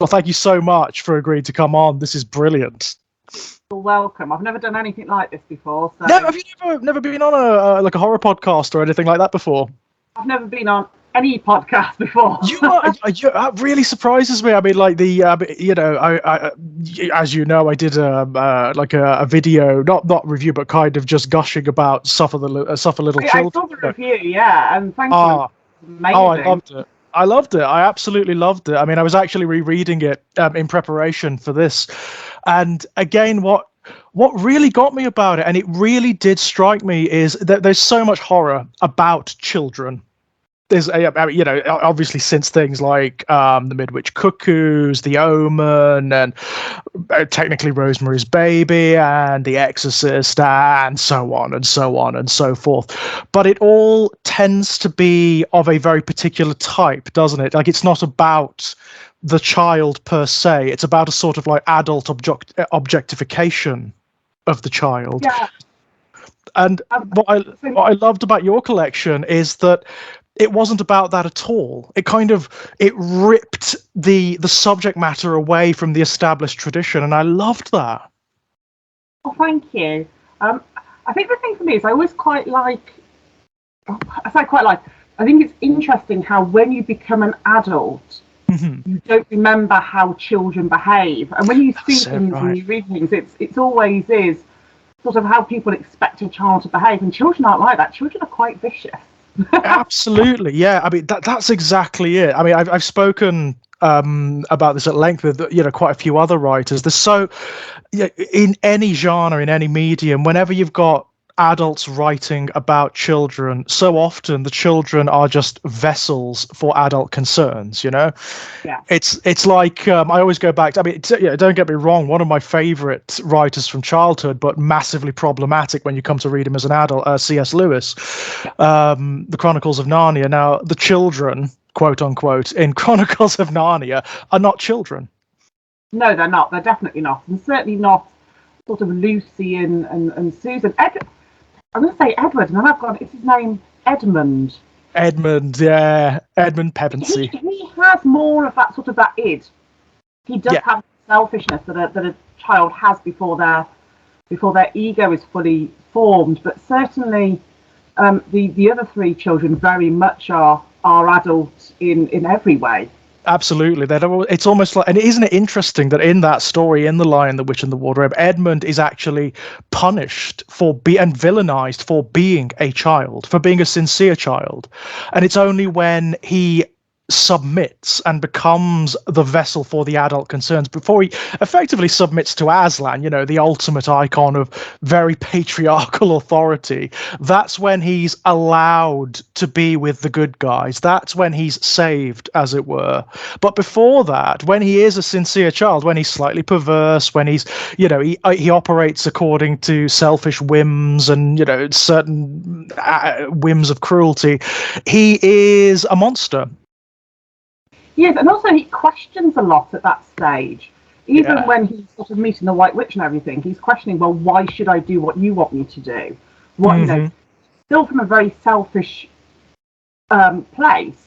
Well, thank you so much for agreeing to come on. This is brilliant. You're welcome. I've never done anything like this before. So. No, have you never been on a horror podcast or anything like that before? I've never been on any podcast before. That really surprises me. I mean, like as you know, I did a video, not review, but kind of just gushing about Suffer Little Children. I saw the review, yeah, and thank you. Amazing. Oh, I loved it. I loved it. I absolutely loved it. I mean, I was actually rereading it in preparation for this, and again, what really got me about it, and it really did strike me, is that there's so much horror about children. There's, obviously since things like the Midwich Cuckoos, The Omen, and technically Rosemary's Baby, and The Exorcist, and so on and so on and so forth. But it all tends to be of a very particular type, doesn't it? Like, it's not about the child per se. It's about a sort of like adult objectification of the child. Yeah. And what I loved about your collection is that it wasn't about that at all. It ripped the subject matter away from the established tradition, and I loved that. Oh, thank you. I think the thing for me is I think it's interesting how when you become an adult, you don't remember how children behave, and when you see things and you read things, it's always is sort of how people expect a child to behave, and children aren't like that. Children are quite vicious. Absolutely, yeah. I mean, that's exactly it. I mean, I've spoken about this at length with quite a few other writers. In any genre, in any medium, whenever you've got adults writing about children, so often the children are just vessels for adult concerns. Yeah. It's like I always go back to, I mean, don't get me wrong, one of my favorite writers from childhood, but massively problematic when you come to read him as an adult, C.S. Lewis, The Chronicles of Narnia. Now, the children, quote unquote, in Chronicles of Narnia are not children. No, they're not. They're definitely not, and certainly not sort of Lucy and Susan. I'm going to say Edward, and then I've got, is his name Edmund? Edmund, yeah. Edmund Pevensey. He has more of that sort of that id. He does have selfishness that a child has before their ego is fully formed. But certainly the other three children very much are adults in every way. Absolutely. It's almost like, and isn't it interesting that in that story, in The Lion, the Witch, and the Wardrobe, Edmund is actually punished and villainized for being a child, for being a sincere child. And it's only when he submits and becomes the vessel for the adult concerns, before he effectively submits to Aslan, the ultimate icon of very patriarchal authority. That's when he's allowed to be with the good guys. That's when he's saved, as it were. But before that, when he is a sincere child, when he's slightly perverse, when he's, he operates according to selfish whims and, certain whims of cruelty, he is a monster. Yes, and also he questions a lot at that stage. Even when he's sort of meeting the White Witch and everything, he's questioning, well, why should I do what you want me to do? Still from a very selfish place,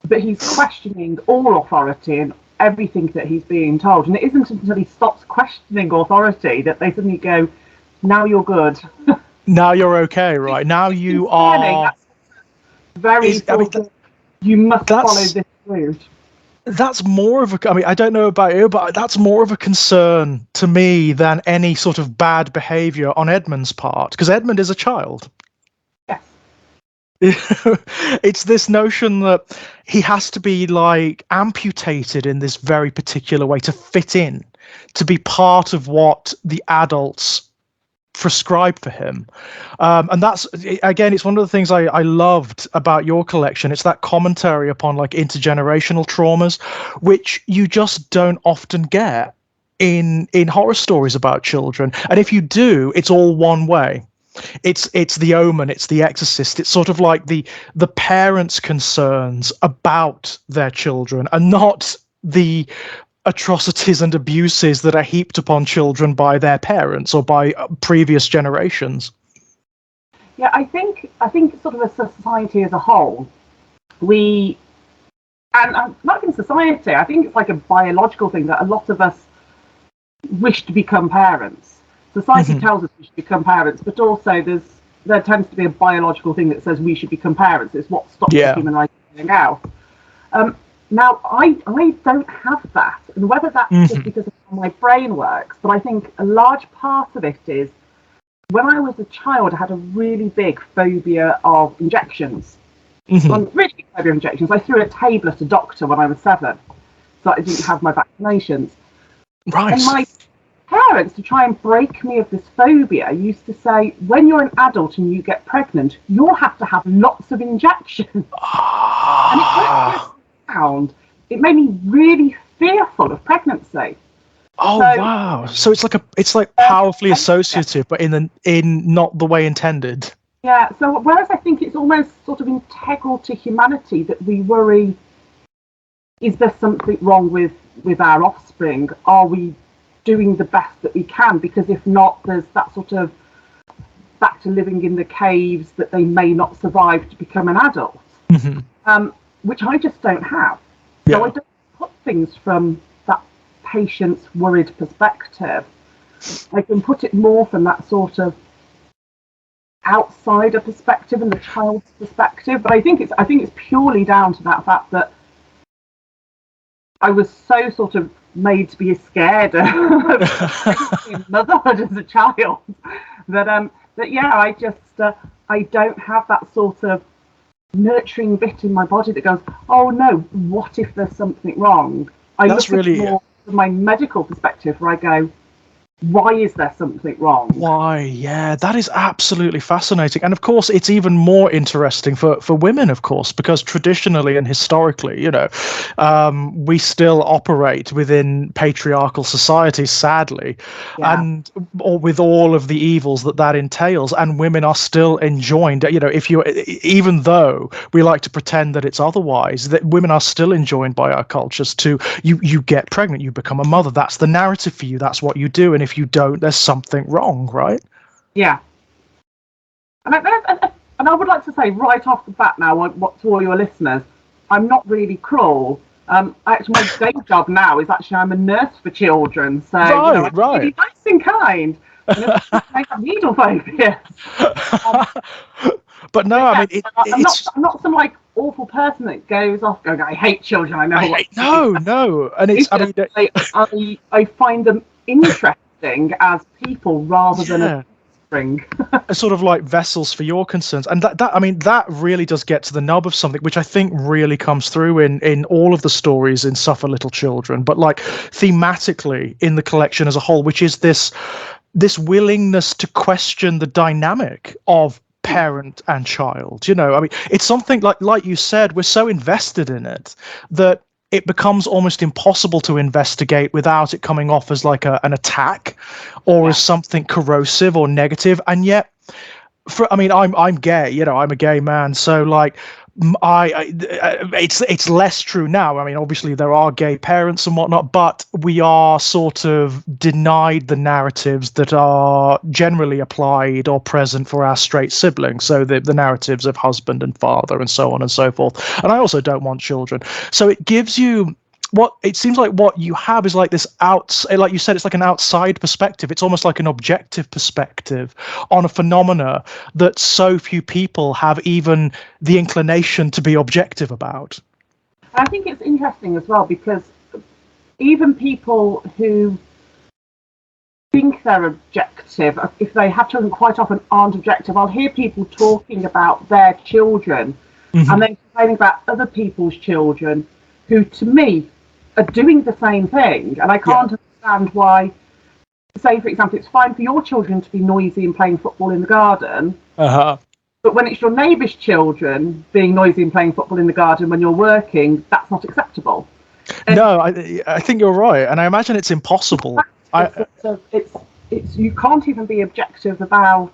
but he's questioning all authority and everything that he's being told. And it isn't until he stops questioning authority that they suddenly go, now you're good. Now you're okay, right? Now you are... you must follow this route. That's more of a, I mean, I don't know about you, but that's more of a concern to me than any sort of bad behavior on Edmund's part, because Edmund is a child. Yes. It's this notion that he has to be like amputated in this very particular way to fit in, to be part of what the adults prescribe for him. And that's, again, it's one of the things I loved about your collection. It's that commentary upon like intergenerational traumas, which you just don't often get in horror stories about children. And if you do, it's all one way. It's The Omen, it's The Exorcist. It's sort of like the parents' concerns about their children, and not the atrocities and abuses that are heaped upon children by their parents or by previous generations. Yeah, I think sort of a society as a whole, And not in society, I think it's like a biological thing that a lot of us wish to become parents. Society tells us we should become parents, but also there tends to be a biological thing that says we should become parents. It's what stops the human race going out. Now, I don't have that, and whether that's just because of how my brain works, but I think a large part of it is when I was a child, I had a really big phobia of injections. Really big phobia of injections. I threw a table at a doctor when I was 7, so I didn't have my vaccinations. Right. And my parents, to try and break me of this phobia, used to say, when you're an adult and you get pregnant, you'll have to have lots of injections. And it made me really fearful of pregnancy. Oh, so, wow! So it's like powerfully associative, but in not the way intended. Yeah. So whereas I think it's almost sort of integral to humanity that we worry: is there something wrong with our offspring? Are we doing the best that we can? Because if not, there's that sort of back to living in the caves that they may not survive to become an adult, which I just don't have. So I don't put things from that patient's worried perspective. I can put it more from that sort of outsider perspective and the child's perspective. But I think it's purely down to that fact that I was so sort of made to be scared of motherhood as a child that I just I don't have that sort of nurturing bit in my body that goes, oh no, what if there's something wrong? I look at it more from my medical perspective where I go, why is there something wrong? Why? Yeah, that is absolutely fascinating. And of course, it's even more interesting for women, of course, because traditionally and historically, we still operate within patriarchal societies, sadly, and or with all of the evils that entails. And women are still enjoined, even though we like to pretend that it's otherwise, that women are still enjoined by our cultures to, you get pregnant, you become a mother. That's the narrative for you. That's what you do. And if you don't, there's something wrong, right? Yeah. And I would like to say right off the bat now, to all your listeners, I'm not really cruel. Actually, my day job now is actually I'm a nurse for children, so I'm really nice and kind. I have needle phobia. But no, I mean, I'm not some like awful person that goes off going, I hate children. I know. No, and it's I find them interesting as people rather than a spring. Sort of like vessels for your concerns, and that really does get to the nub of something which I think really comes through in all of the stories in Suffer Little Children, but like thematically in the collection as a whole, which is this willingness to question the dynamic of parent and child. I mean, it's something like you said, we're so invested in it that it becomes almost impossible to investigate without it coming off as like an attack or as something corrosive or negative. And yet, I'm gay, I'm a gay man, so like it's less true now. I mean, obviously there are gay parents and whatnot, but we are sort of denied the narratives that are generally applied or present for our straight siblings. So the narratives of husband and father and so on and so forth. And I also don't want children. So it gives you what it seems like what you have is like this like you said, it's like an outside perspective. It's almost like an objective perspective on a phenomena that so few people have even the inclination to be objective about. I think it's interesting as well because even people who think they're objective, if they have children, quite often aren't objective. I'll hear people talking about their children and then complaining about other people's children who, to me, are doing the same thing, and I can't understand why. Say, for example, it's fine for your children to be noisy and playing football in the garden, but when it's your neighbour's children being noisy and playing football in the garden when you're working, that's not acceptable. No, I think you're right, and I imagine it's impossible. It's you can't even be objective about.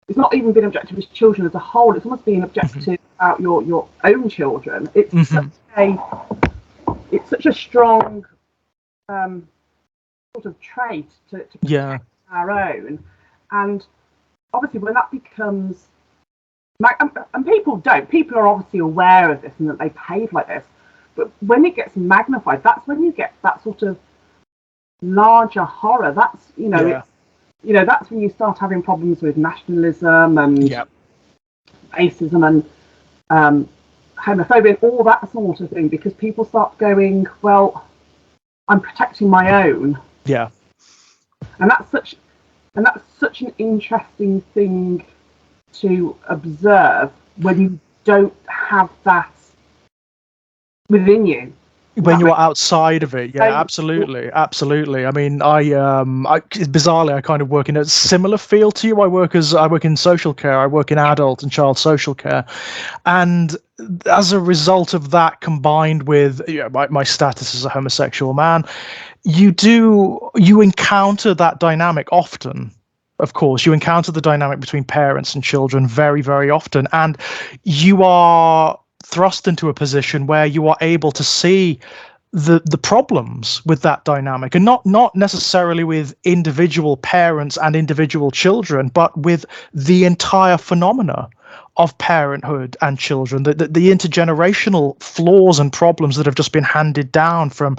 It's not even being objective as children as a whole. It's almost being objective about your own children. It's such a strong sort of trait to protect our own, and obviously when that becomes like, and people are obviously aware of this and that they behave like this, But when it gets magnified, that's when you get that sort of larger horror. That's, that's when you start having problems with nationalism and racism and homophobia and all that sort of thing, because people start going, well, I'm protecting my own. Yeah. And that's such an interesting thing to observe when you don't have that within you. When you're outside of it, yeah, absolutely. I mean, bizarrely, I kind of work in a similar field to you. I work in social care. I work in adult and child social care, and as a result of that, combined with my status as a homosexual man, you encounter that dynamic often. Of course, you encounter the dynamic between parents and children very, very often, and you are thrust into a position where you are able to see the problems with that dynamic, and not necessarily with individual parents and individual children, but with the entire phenomena of parenthood and children, the intergenerational flaws and problems that have just been handed down from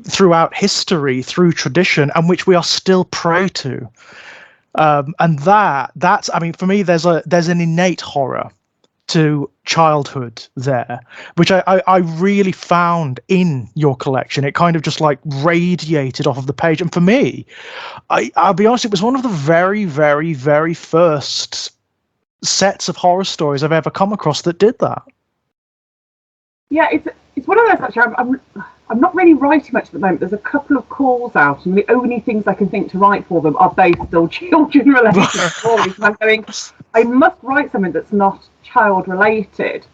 throughout history, through tradition, and which we are still prey to. And that's, I mean, for me, there's an innate horror to childhood there, which I really found in your collection. It kind of just like radiated off of the page. And for me, I'll be honest, it was one of the very, very, very first sets of horror stories I've ever come across that did that. Yeah, it's one of those, actually. I'm not really writing much at the moment. There's a couple of calls out, and the only things I can think to write for them are based on children-related stories. And I'm going, I must write something that's not child-related.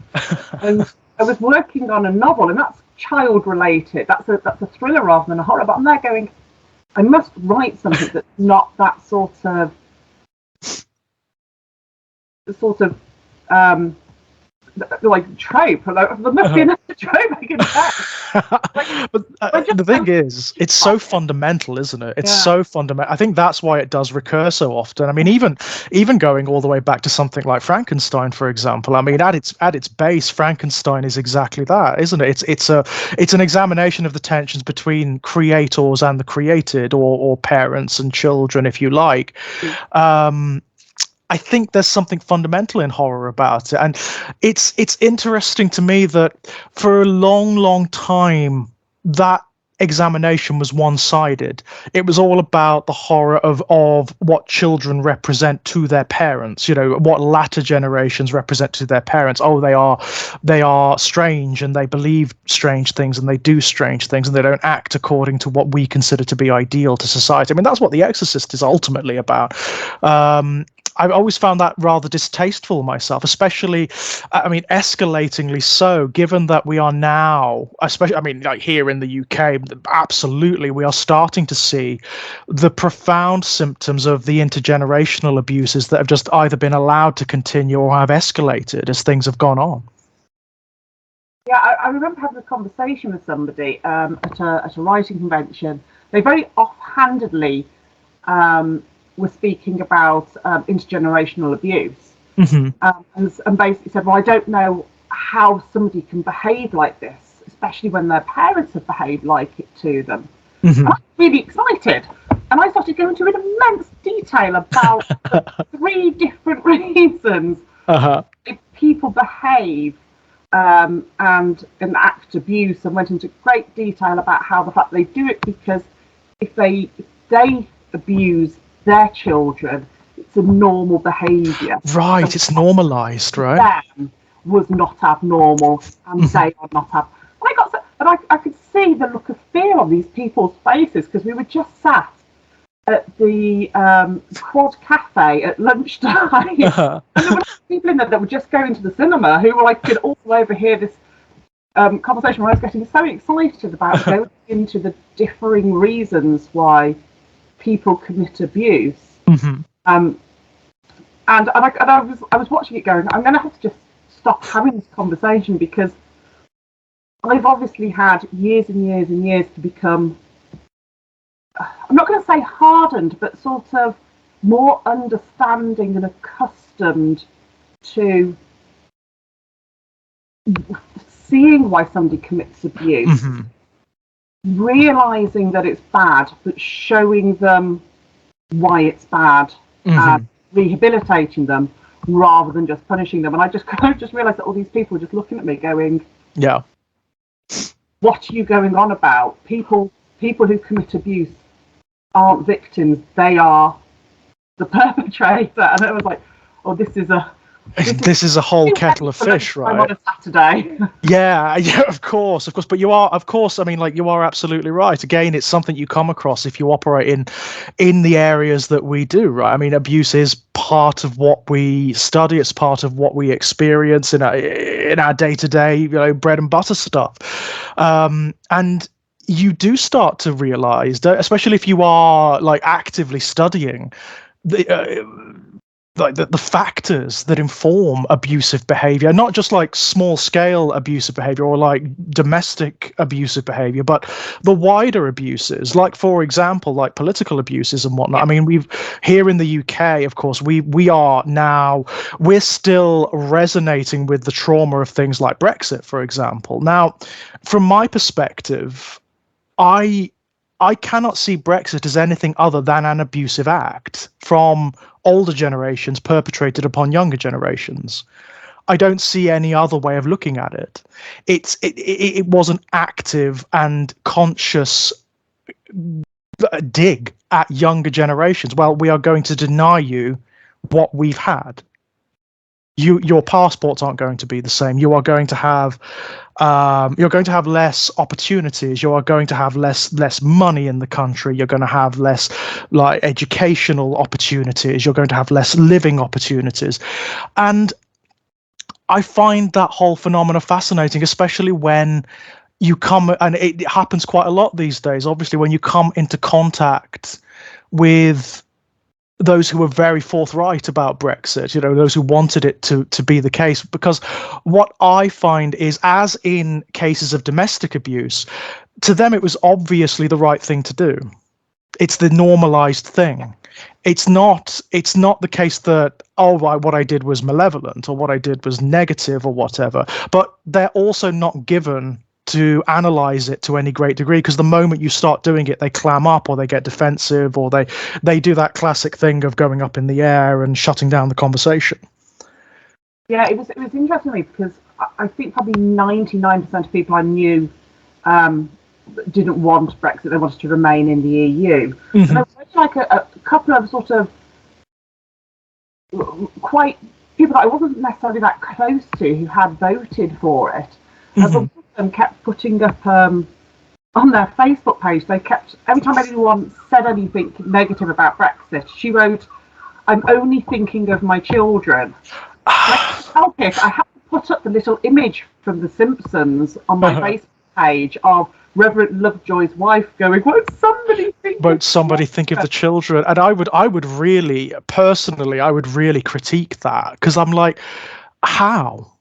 And I was working on a novel, and that's child-related. That's a thriller rather than a horror. But I'm there going, I must write something that's not that sort of like trope. There must be another trope I can say. But the thing is, it's so fundamental, isn't it? It's so fundamental. I think that's why it does recur so often. I mean, even going all the way back to something like Frankenstein, for example. I mean, at its base, Frankenstein is exactly that, isn't it? It's an examination of the tensions between creators and the created, or parents and children, if you like. I think there's something fundamental in horror about it. And it's interesting to me that for a long, long time, that examination was one-sided. It was all about the horror of what children represent to their parents, what latter generations represent to their parents. Oh, they are strange, and they believe strange things, and they do strange things, and they don't act according to what we consider to be ideal to society. I mean, that's what The Exorcist is ultimately about. I've always found that rather distasteful myself, especially, I mean, escalatingly so, given that we are now, especially, I mean, like here in the UK, absolutely, we are starting to see the profound symptoms of the intergenerational abuses that have just either been allowed to continue or have escalated as things have gone on. Yeah, I remember having a conversation with somebody at a writing convention. They very offhandedly were speaking about intergenerational abuse, and basically said, well, I don't know how somebody can behave like this, especially when their parents have behaved like it to them. And I was really excited, and I started going into immense detail about the 3 different reasons if people behave and enact abuse, and went into great detail about how the fact they do it because if they abuse their children, it's a normal behaviour. Right, it's normalised, right? Them was not abnormal, and they are not abnormal. And I could see the look of fear on these people's faces, because we were just sat at the Quad Cafe at lunchtime, and there were people in there that were just going to the cinema who were like, could also overhear this conversation where I was getting so excited about going into the differing reasons why people commit abuse. And I was watching it going, I'm going to have to just stop having this conversation, because I've obviously had years and years and years to become, I'm not going to say hardened, but sort of more understanding and accustomed to seeing why somebody commits abuse, realizing that it's bad, but showing them why it's bad, and rehabilitating them rather than just punishing them. And I just kind of just realized that all these people were just looking at me going, yeah, what are you going on about? People who commit abuse aren't victims, they are the perpetrator. And I was like, oh, this is a whole kettle of fish, right? On a Saturday. Yeah, of course. But you are, of course. I mean, like, you are absolutely right. Again, it's something you come across if you operate in the areas that we do, right? I mean, abuse is part of what we study. It's part of what we experience in our day-to-day, bread and butter stuff. And you do start to realize that, especially if you are like actively studying the factors that inform abusive behavior, not just like small scale abusive behavior or like domestic abusive behavior, but the wider abuses, like, for example, like political abuses and whatnot. I mean, we've here in the UK, of course, we're still resonating with the trauma of things like Brexit, for example. Now, from my perspective, I cannot see Brexit as anything other than an abusive act from older generations perpetrated upon younger generations. I don't see any other way of looking at it. It was an active and conscious dig at younger generations. Well, we are going to deny you what we've had. Your passports aren't going to be the same. You are going to have less opportunities. You are going to have less money in the country. You're going to have less like educational opportunities. You're going to have less living opportunities. And I find that whole phenomena fascinating, especially when you come, and it happens quite a lot these days, obviously, when you come into contact with those who were very forthright about Brexit, those who wanted it to be the case. Because what I find is, as in cases of domestic abuse, to them it was obviously the right thing to do. It's the normalized thing. It's not the case that, what I did was malevolent or what I did was negative or whatever. But they're also not given to analyze it to any great degree, because the moment you start doing it, they clam up or they get defensive, or they do that classic thing of going up in the air and shutting down the conversation. Yeah, it was interesting to me, because I think probably 99% of people I knew didn't want Brexit. They wanted to remain in the EU. And there was like a couple of sort of quite people that I wasn't necessarily that close to who had voted for it. But one of them kept putting up on their Facebook page. They kept, every time anyone said anything negative about Brexit, she wrote, "I'm only thinking of my children." I couldn't help it. I had to put up the little image from The Simpsons on my Facebook page of Reverend Lovejoy's wife going, "Won't somebody think of the children?" And I would really, personally, critique that, because I'm like, how?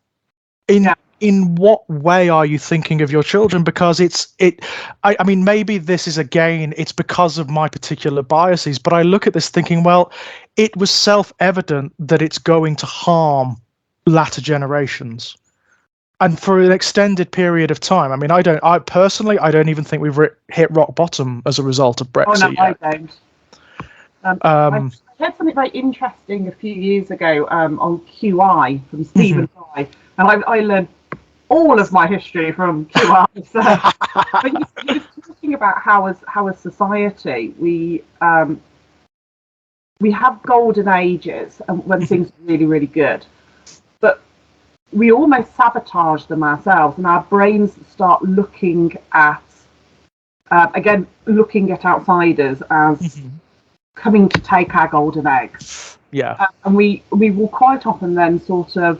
In what way are you thinking of your children? Because I mean, maybe this is, again, it's because of my particular biases, but I look at this thinking, well, it was self-evident that it's going to harm latter generations, and for an extended period of time. I mean, I personally don't even think we've hit rock bottom as a result of Brexit yet. I don't. I heard something very interesting a few years ago on QI from Stephen Fry, and I learned all of my history from QI. So, but he was talking about how as society we have golden ages when things are really, really good, but we almost sabotage them ourselves, and our brains start looking at outsiders as coming to take our golden eggs. Yeah. And we will quite often then sort of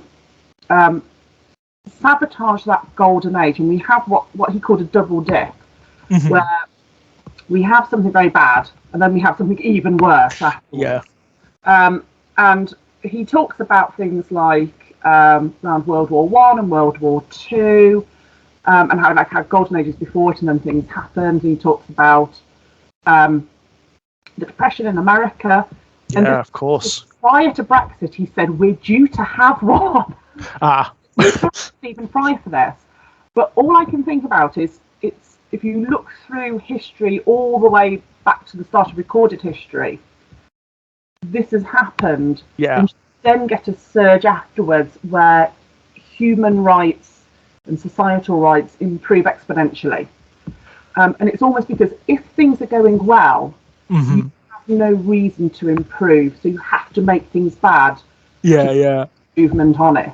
sabotage that golden age, and we have what he called a double dip, where we have something very bad and then we have something even worse afterwards. Yeah. And he talks about things like around World War I and World War II, and how golden ages before it and then things happened. He talks about the Depression in America. And of course. Prior to Brexit, he said, we're due to have one. Stephen Fry for this. But all I can think about is it's if you look through history all the way back to the start of recorded history, this has happened. Yeah. And you then get a surge afterwards where human rights and societal rights improve exponentially. And it's almost because if things are going well, you have no reason to improve. So you have to make things bad. Yeah. Movement on it.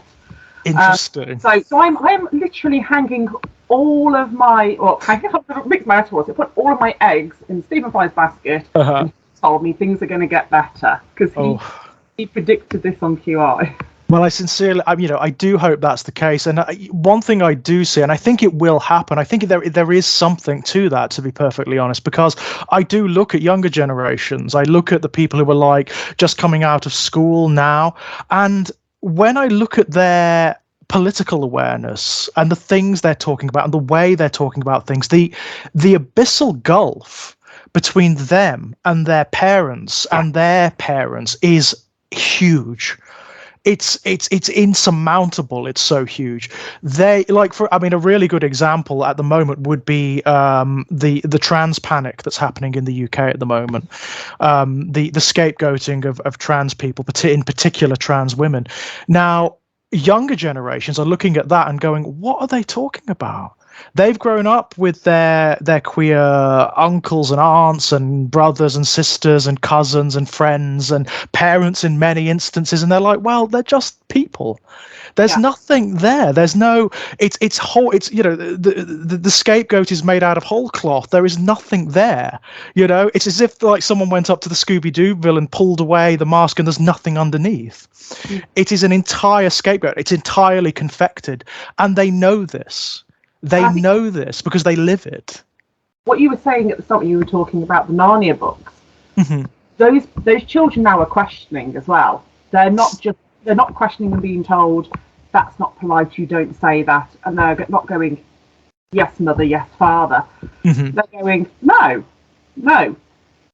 Interesting. So I'm literally hanging all of my, hanging up the mixed metaphors. I put all of my eggs in Stephen Fry's basket, and he told me things are going to get better because he predicted this on QI. Well, I sincerely, I do hope that's the case. And one thing I do see, and I think it will happen, I think there is something to that, to be perfectly honest, because I do look at younger generations. I look at the people who are like just coming out of school now. And when I look at their political awareness and the things they're talking about and the way they're talking about things, the abyssal gulf between them and their parents and their parents is huge. It's insurmountable. It's so huge. They a really good example at the moment would be the trans panic that's happening in the UK at the moment. The scapegoating of trans people, in particular trans women. Now, younger generations are looking at that and going, "What are they talking about?" They've grown up with their queer uncles and aunts and brothers and sisters and cousins and friends and parents in many instances, and they're like, well, they're just people. There's nothing there. There's no. It's whole. It's the scapegoat is made out of whole cloth. There is nothing there. It's as if like someone went up to the Scooby-Doo villain, pulled away the mask, and there's nothing underneath. It is an entire scapegoat. It's entirely confected, and they know this. They know this because they live it. What you were saying at the start when you were talking about the Narnia books, those children now are questioning as well. They're not questioning and being told that's not polite, you don't say that, and they're not going, yes mother, yes father. They're going, no,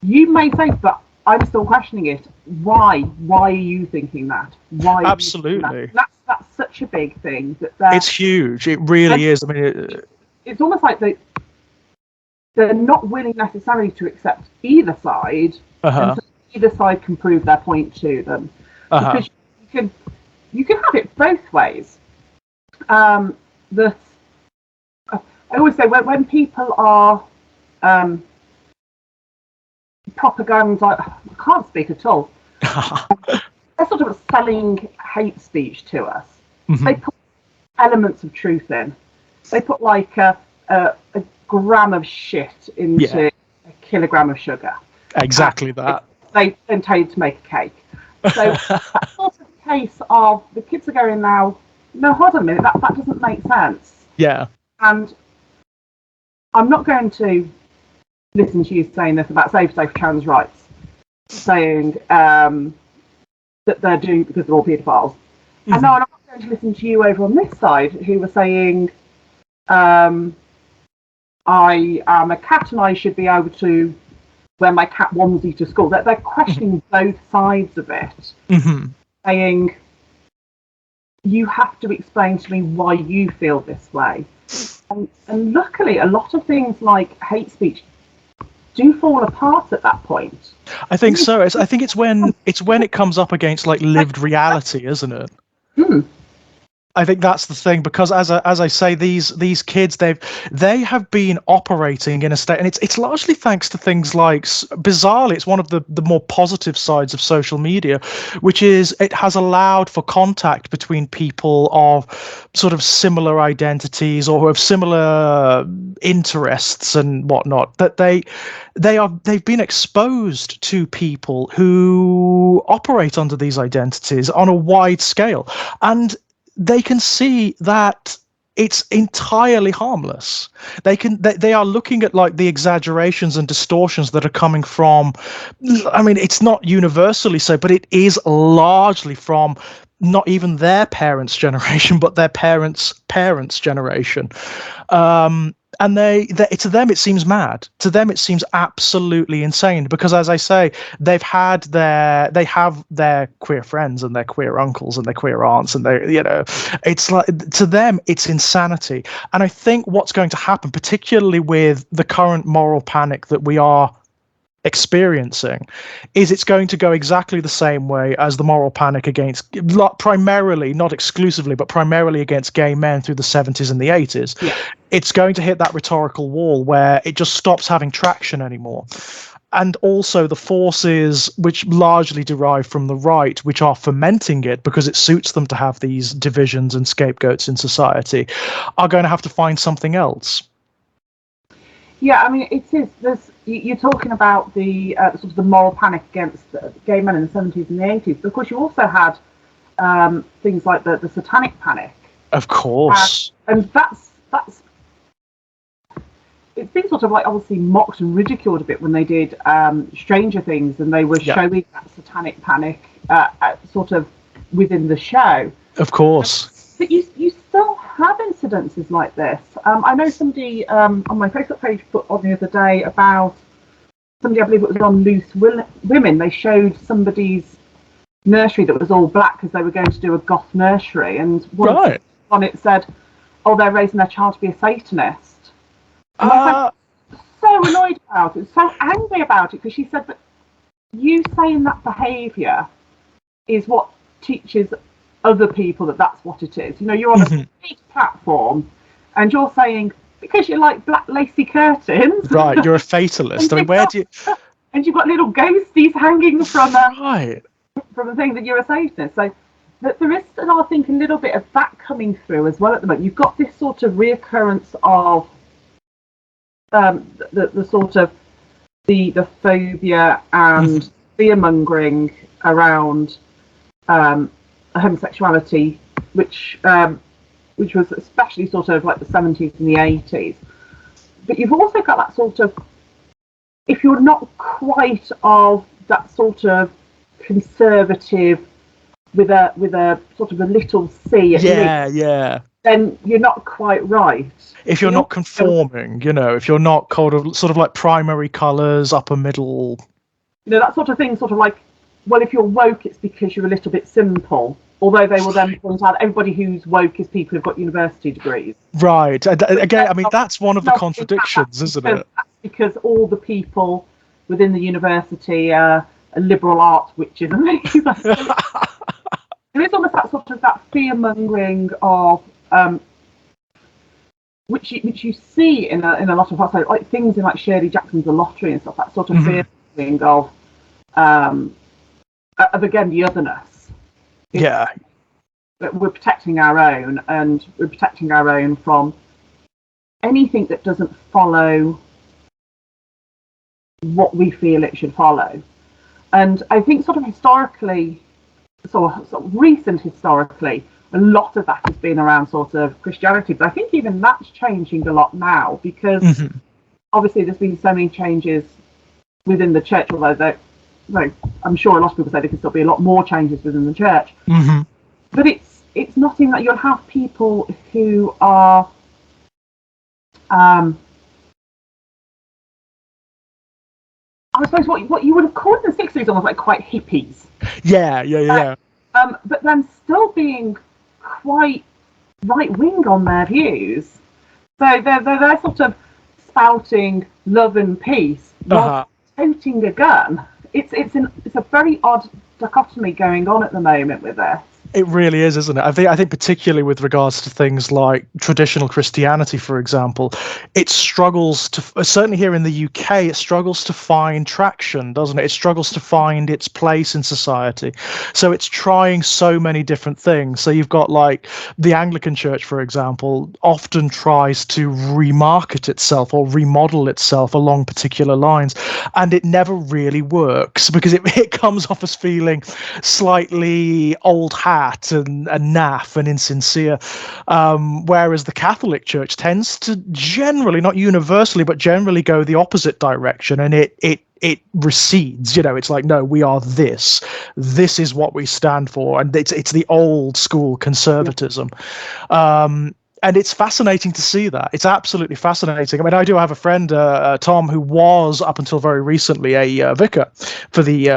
you may say, but I'm still questioning it. Why are you thinking that? Why? Absolutely. That's such a big thing. It's huge. It really is. I mean, it's almost like they're not willing necessarily to accept either side until either side can prove their point to them. Because you can have it both ways. I always say when people are propaganda, I can't speak at all. They're sort of selling hate speech to us. They put elements of truth in. They put like a gram of shit into a kilogram of sugar. Exactly that. They then tell you to make a cake. So that's sort of the case of the kids are going now, no, hold on a minute, that doesn't make sense. Yeah. And I'm not going to listen to you saying this about safe trans rights, saying that they're doing it because they're all paedophiles. And no, I'm not going to listen to you over on this side who were saying I am a cat and I should be able to wear my cat onesie to school. They're questioning both sides of it, saying you have to explain to me why you feel this way. And luckily, a lot of things like hate speech do fall apart at that point. I think so. I think it's when it comes up against like lived reality, isn't it? I think that's the thing, because as I say, these kids, they have been operating in a state, and it's largely thanks to things like, bizarrely, it's one of the more positive sides of social media, which is it has allowed for contact between people of sort of similar identities or who have similar interests and whatnot, that they've been exposed to people who operate under these identities on a wide scale, and they can see that it's entirely harmless. They are looking at like the exaggerations and distortions that are coming from, I mean, it's not universally so, but it is largely from not even their parents' generation, but their parents' generation. And they to them it seems mad. To them it seems absolutely insane because, as I say, they have their queer friends and their queer uncles and their queer aunts, and it's like, to them it's insanity. And I think what's going to happen, particularly with the current moral panic that we are experiencing, is it's going to go exactly the same way as the moral panic against, primarily, not exclusively, but primarily against gay men through the 70s and the 80s. Yeah. It's going to hit that rhetorical wall where it just stops having traction anymore. And also the forces which largely derive from the right, which are fomenting it because it suits them to have these divisions and scapegoats in society, are going to have to find something else. Yeah, I mean, it is. You're talking about the sort of the moral panic against gay men in the 70s and the 80s. But of course, you also had things like the satanic panic. Of course. And that's it's been sort of like obviously mocked and ridiculed a bit when they did Stranger Things, and they were showing that satanic panic sort of within the show. Of course. But you still have incidences like this. I know somebody on my Facebook page put on the other day about somebody, I believe it was on Loose Women. They showed somebody's nursery that was all black because they were going to do a goth nursery, and one on it said, "Oh, they're raising their child to be a Satanist." And I was so annoyed about it, so angry about it, because she said that you saying that behaviour is what teaches other people that that's what it is. You know, you're on a big platform and you're saying, because you like black lacy curtains, right, you're a fatalist. I mean, where do you... and you've got little ghosties hanging from from the thing that you're a Satanist. So there is still, I think, a little bit of that coming through as well at the moment. You've got this sort of reoccurrence of the sort of the phobia and fear-mongering around homosexuality, which was especially sort of like the 70s and the 80s. But you've also got that sort of, if you're not quite of that sort of conservative with a sort of a little c at least, then you're not quite right. If you're not conforming, if you're not sort of like primary colours, upper middle, that sort of thing, sort of like, well, if you're woke, it's because you're a little bit simple. Although they will then point out everybody who's woke is people who've got university degrees. Right. Again, I mean, that's one of the contradictions, isn't it? That's because all the people within the university are liberal arts witches. There is almost that sort of that fear-mongering of which you see in a lot of like things in like Shirley Jackson's The Lottery and stuff. That sort of fear-mongering of again the otherness. That we're protecting our own, and we're protecting our own from anything that doesn't follow what we feel it should follow. And I think sort of historically, sort of recent historically, a lot of that has been around sort of Christianity, but I think even that's changing a lot now, because obviously there's been so many changes within the church, although I'm sure a lot of people say there can still be a lot more changes within the church. But it's nothing that you'll have people who are I suppose what you would have called in the 60s almost like quite hippies. But then still being quite right-wing on their views. So they're sort of spouting love and peace while toting a gun. It's a very odd dichotomy going on at the moment with this. It really is, isn't it? I think particularly with regards to things like traditional Christianity, for example, it struggles to, certainly here in the UK, it struggles to find traction, doesn't it? It struggles to find its place in society. So it's trying so many different things. So you've got like the Anglican Church, for example, often tries to remarket itself or remodel itself along particular lines, and it never really works because it comes off as feeling slightly old hat fat and naff and insincere, whereas the Catholic Church tends to generally, not universally, but generally go the opposite direction, and it recedes. It's like, no, we are this. This is what we stand for, and it's the old school conservatism. And it's fascinating to see that. It's absolutely fascinating. I mean, I do have a friend, Tom, who was up until very recently a vicar for the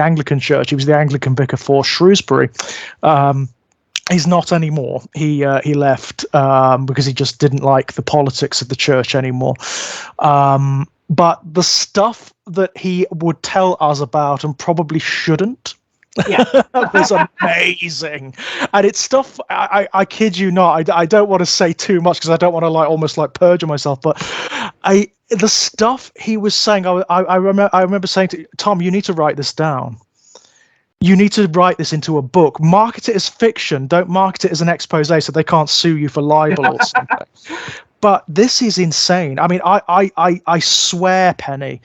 Anglican Church. He was the Anglican vicar for Shrewsbury. He's not anymore. He left because he just didn't like the politics of the church anymore. But the stuff that he would tell us about, and probably shouldn't, was amazing. And it's stuff, I kid you not, I don't want to say too much because I don't want to almost perjure myself, but the stuff he was saying, I remember saying to Tom, you need to write this down. You need to write this into a book. Market it as fiction. Don't market it as an expose so they can't sue you for libel or something. But this is insane. I mean, I swear, Penny,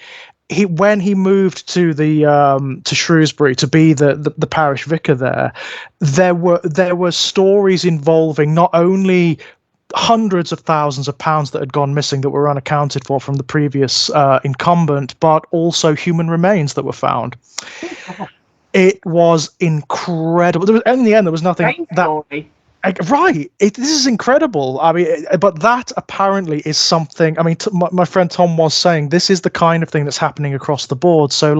when he moved to to Shrewsbury to be the parish vicar there were stories involving not only hundreds of thousands of pounds that had gone missing that were unaccounted for from the previous incumbent, but also human remains that were found. It was incredible. In the end, there was nothing right. This is incredible. I mean, but that apparently is something. I mean, my friend Tom was saying this is the kind of thing that's happening across the board. So,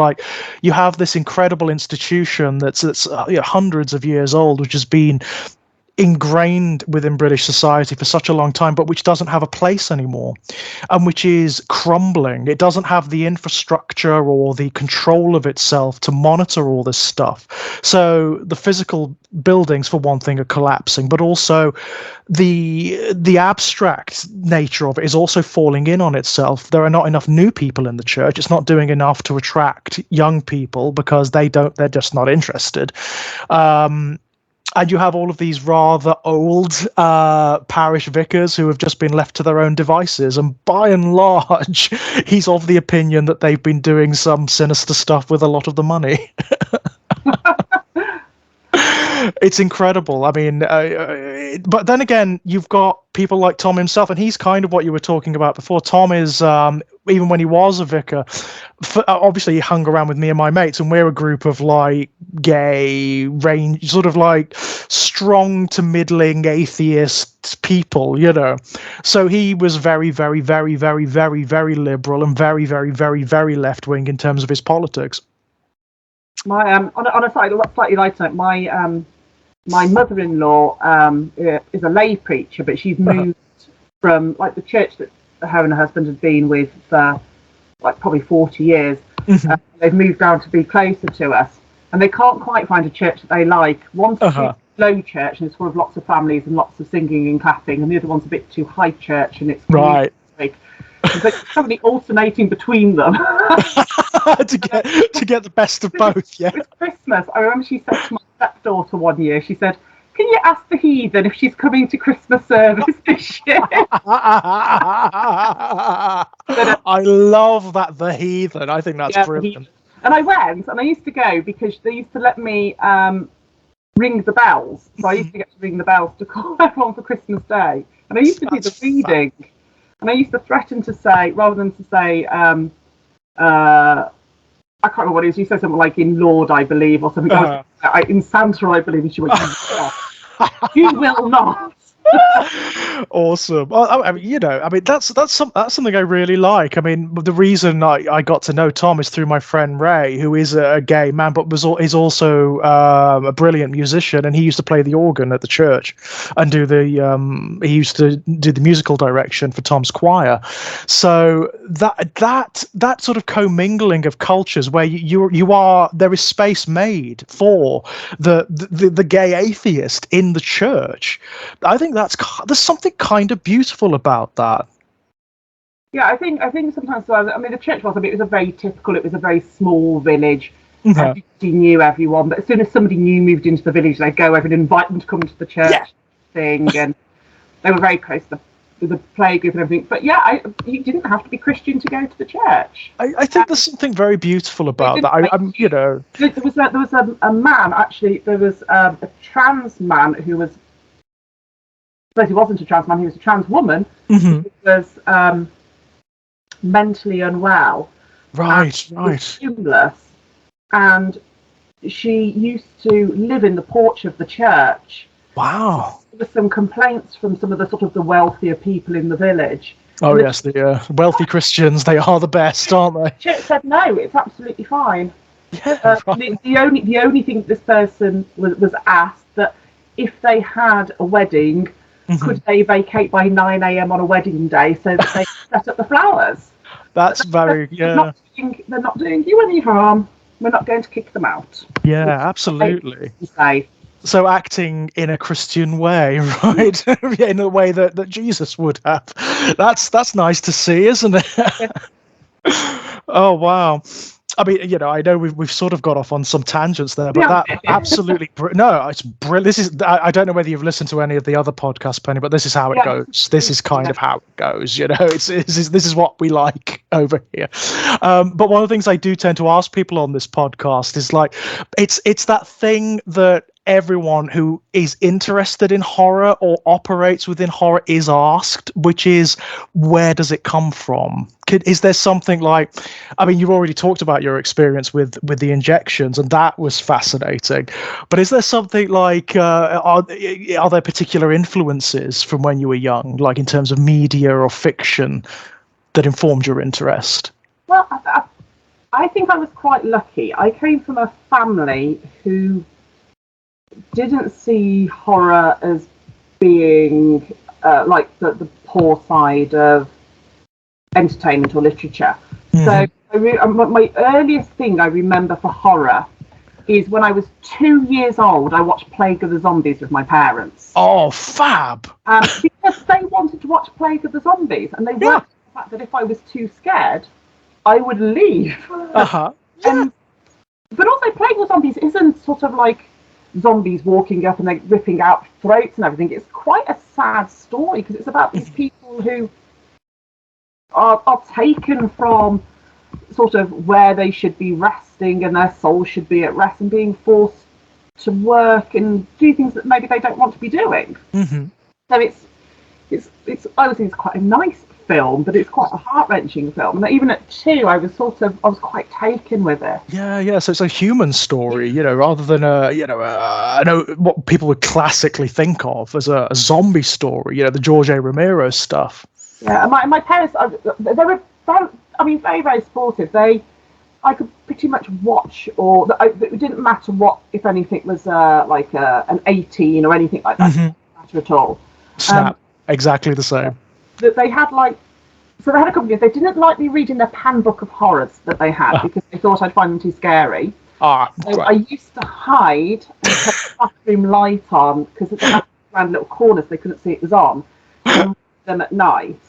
you have this incredible institution that's hundreds of years old, which has been ingrained within British society for such a long time, but which doesn't have a place anymore, and which is crumbling. It doesn't have the infrastructure or the control of itself to monitor all this stuff. So the physical buildings, for one thing, are collapsing, but also the abstract nature of it is also falling in on itself. There are not enough new people in the church. It's not doing enough to attract young people because they're just not interested. And you have all of these rather old parish vicars who have just been left to their own devices. And by and large, he's of the opinion that they've been doing some sinister stuff with a lot of the money. It's incredible. I mean, but then again, you've got people like Tom himself, and he's kind of what you were talking about before. Tom is, even when he was a vicar, obviously he hung around with me and my mates, and we're a group of gay, sort of strong to middling atheist people, So he was very, very, very, very, very, very liberal and very, very, very, very left wing in terms of his politics. My on a slightly lighter note, my mother-in-law is a lay preacher, but she's moved from the church that her and her husband had been with for probably 40 years. They've moved down to be closer to us, and they can't quite find a church that they like. One's a low church and it's full of lots of families and lots of singing and clapping, and the other one's a bit too high church and it's right. They're currently alternating between them to get the best of both. Yeah. It's Christmas. I remember she said to my stepdaughter one year, she said, "Can you ask the heathen if she's coming to Christmas service this year?" I love that, the heathen. I think that's brilliant. And I went, and I used to go because they used to let me ring the bells. So I used to get to ring the bells to call everyone for Christmas Day. And I used to do the reading. And I used to threaten to say, rather than to say, I can't remember what it is, you said something like in Lord, I believe, or something. In Santa, I believe, and she went, "You will not." Awesome. Well, I mean, that's something I really like. I mean, the reason I got to know Tom is through my friend Ray, who is a gay man, but is also a brilliant musician, and he used to play the organ at the church and he used to do the musical direction for Tom's choir. So that sort of commingling of cultures where there is space made for the gay atheist in the church. I think there's something kind of beautiful about that. Yeah, I think sometimes. I mean, the church it was a very small village. Everybody knew everyone, but as soon as somebody new moved into the village, they'd go over and invite them to come to the church thing, and they were very close to the plague and everything. But yeah, you didn't have to be Christian to go to the church. I think there's something very beautiful about that. I'm There was a man, actually. There was a trans man who was. But he wasn't a trans man. He was a trans woman who was mentally unwell. Right. Homeless, and she used to live in the porch of the church. Wow. There were some complaints from some of the sort of the wealthier people in the village. Oh yes, the wealthy Christians, they are the best, aren't they? Church said no, it's absolutely fine. Yeah, right. The only thing this person was asked that if they had a wedding, could they vacate by 9 a.m. on a wedding day so that they set up the flowers? That's very they're not doing you any harm. We're not going to kick them out. Yeah, absolutely. So acting in a Christian way, right? In a way that Jesus would have. That's nice to see, isn't it? Oh wow. I mean, I know we've sort of got off on some tangents there, but that absolutely no, it's brilliant. This is I don't know whether you've listened to any of the other podcasts, Penny, but this is how it goes. This is kind of how it goes. This is what we like over here. But one of the things I do tend to ask people on this podcast is like, it's that thing that everyone who is interested in horror or operates within horror is asked, which is, where does it come from? Is there something like, I mean, you've already talked about your experience with the injections, and that was fascinating, but is there something like, are there particular influences from when you were young, like in terms of media or fiction, that informed your interest? Well, I think I was quite lucky. I came from a family who didn't see horror as being like the poor side of entertainment or literature. So my earliest thing I remember for horror is when I was 2 years old, I watched Plague of the Zombies with my parents. Oh, fab! Because they wanted to watch Plague of the Zombies, and they worked on the fact that if I was too scared, I would leave. But also, Plague of the Zombies isn't sort of like zombies walking up and like ripping out throats and everything. It's quite a sad story because it's about these people who are taken from sort of where they should be resting and their souls should be at rest, and being forced to work and do things that maybe they don't want to be doing. So it's I would think it's quite a nice film, but it's quite a heart-wrenching film. And even at 2, I was quite taken with it. Yeah. So it's a human story, rather than I know what people would classically think of as a zombie story. The George A. Romero stuff. Yeah, and my parents, they were very, very supportive. I could pretty much watch, or it didn't matter what, if anything, was like an 18 or anything like that. It didn't matter at all. Snap. Exactly the same. That they had they had a couple of years. They didn't like me reading their handbook of horrors that they had because they thought I'd find them too scary. So I used to hide and put the bathroom light on because they had around little corners they couldn't see it was on, and read them at night.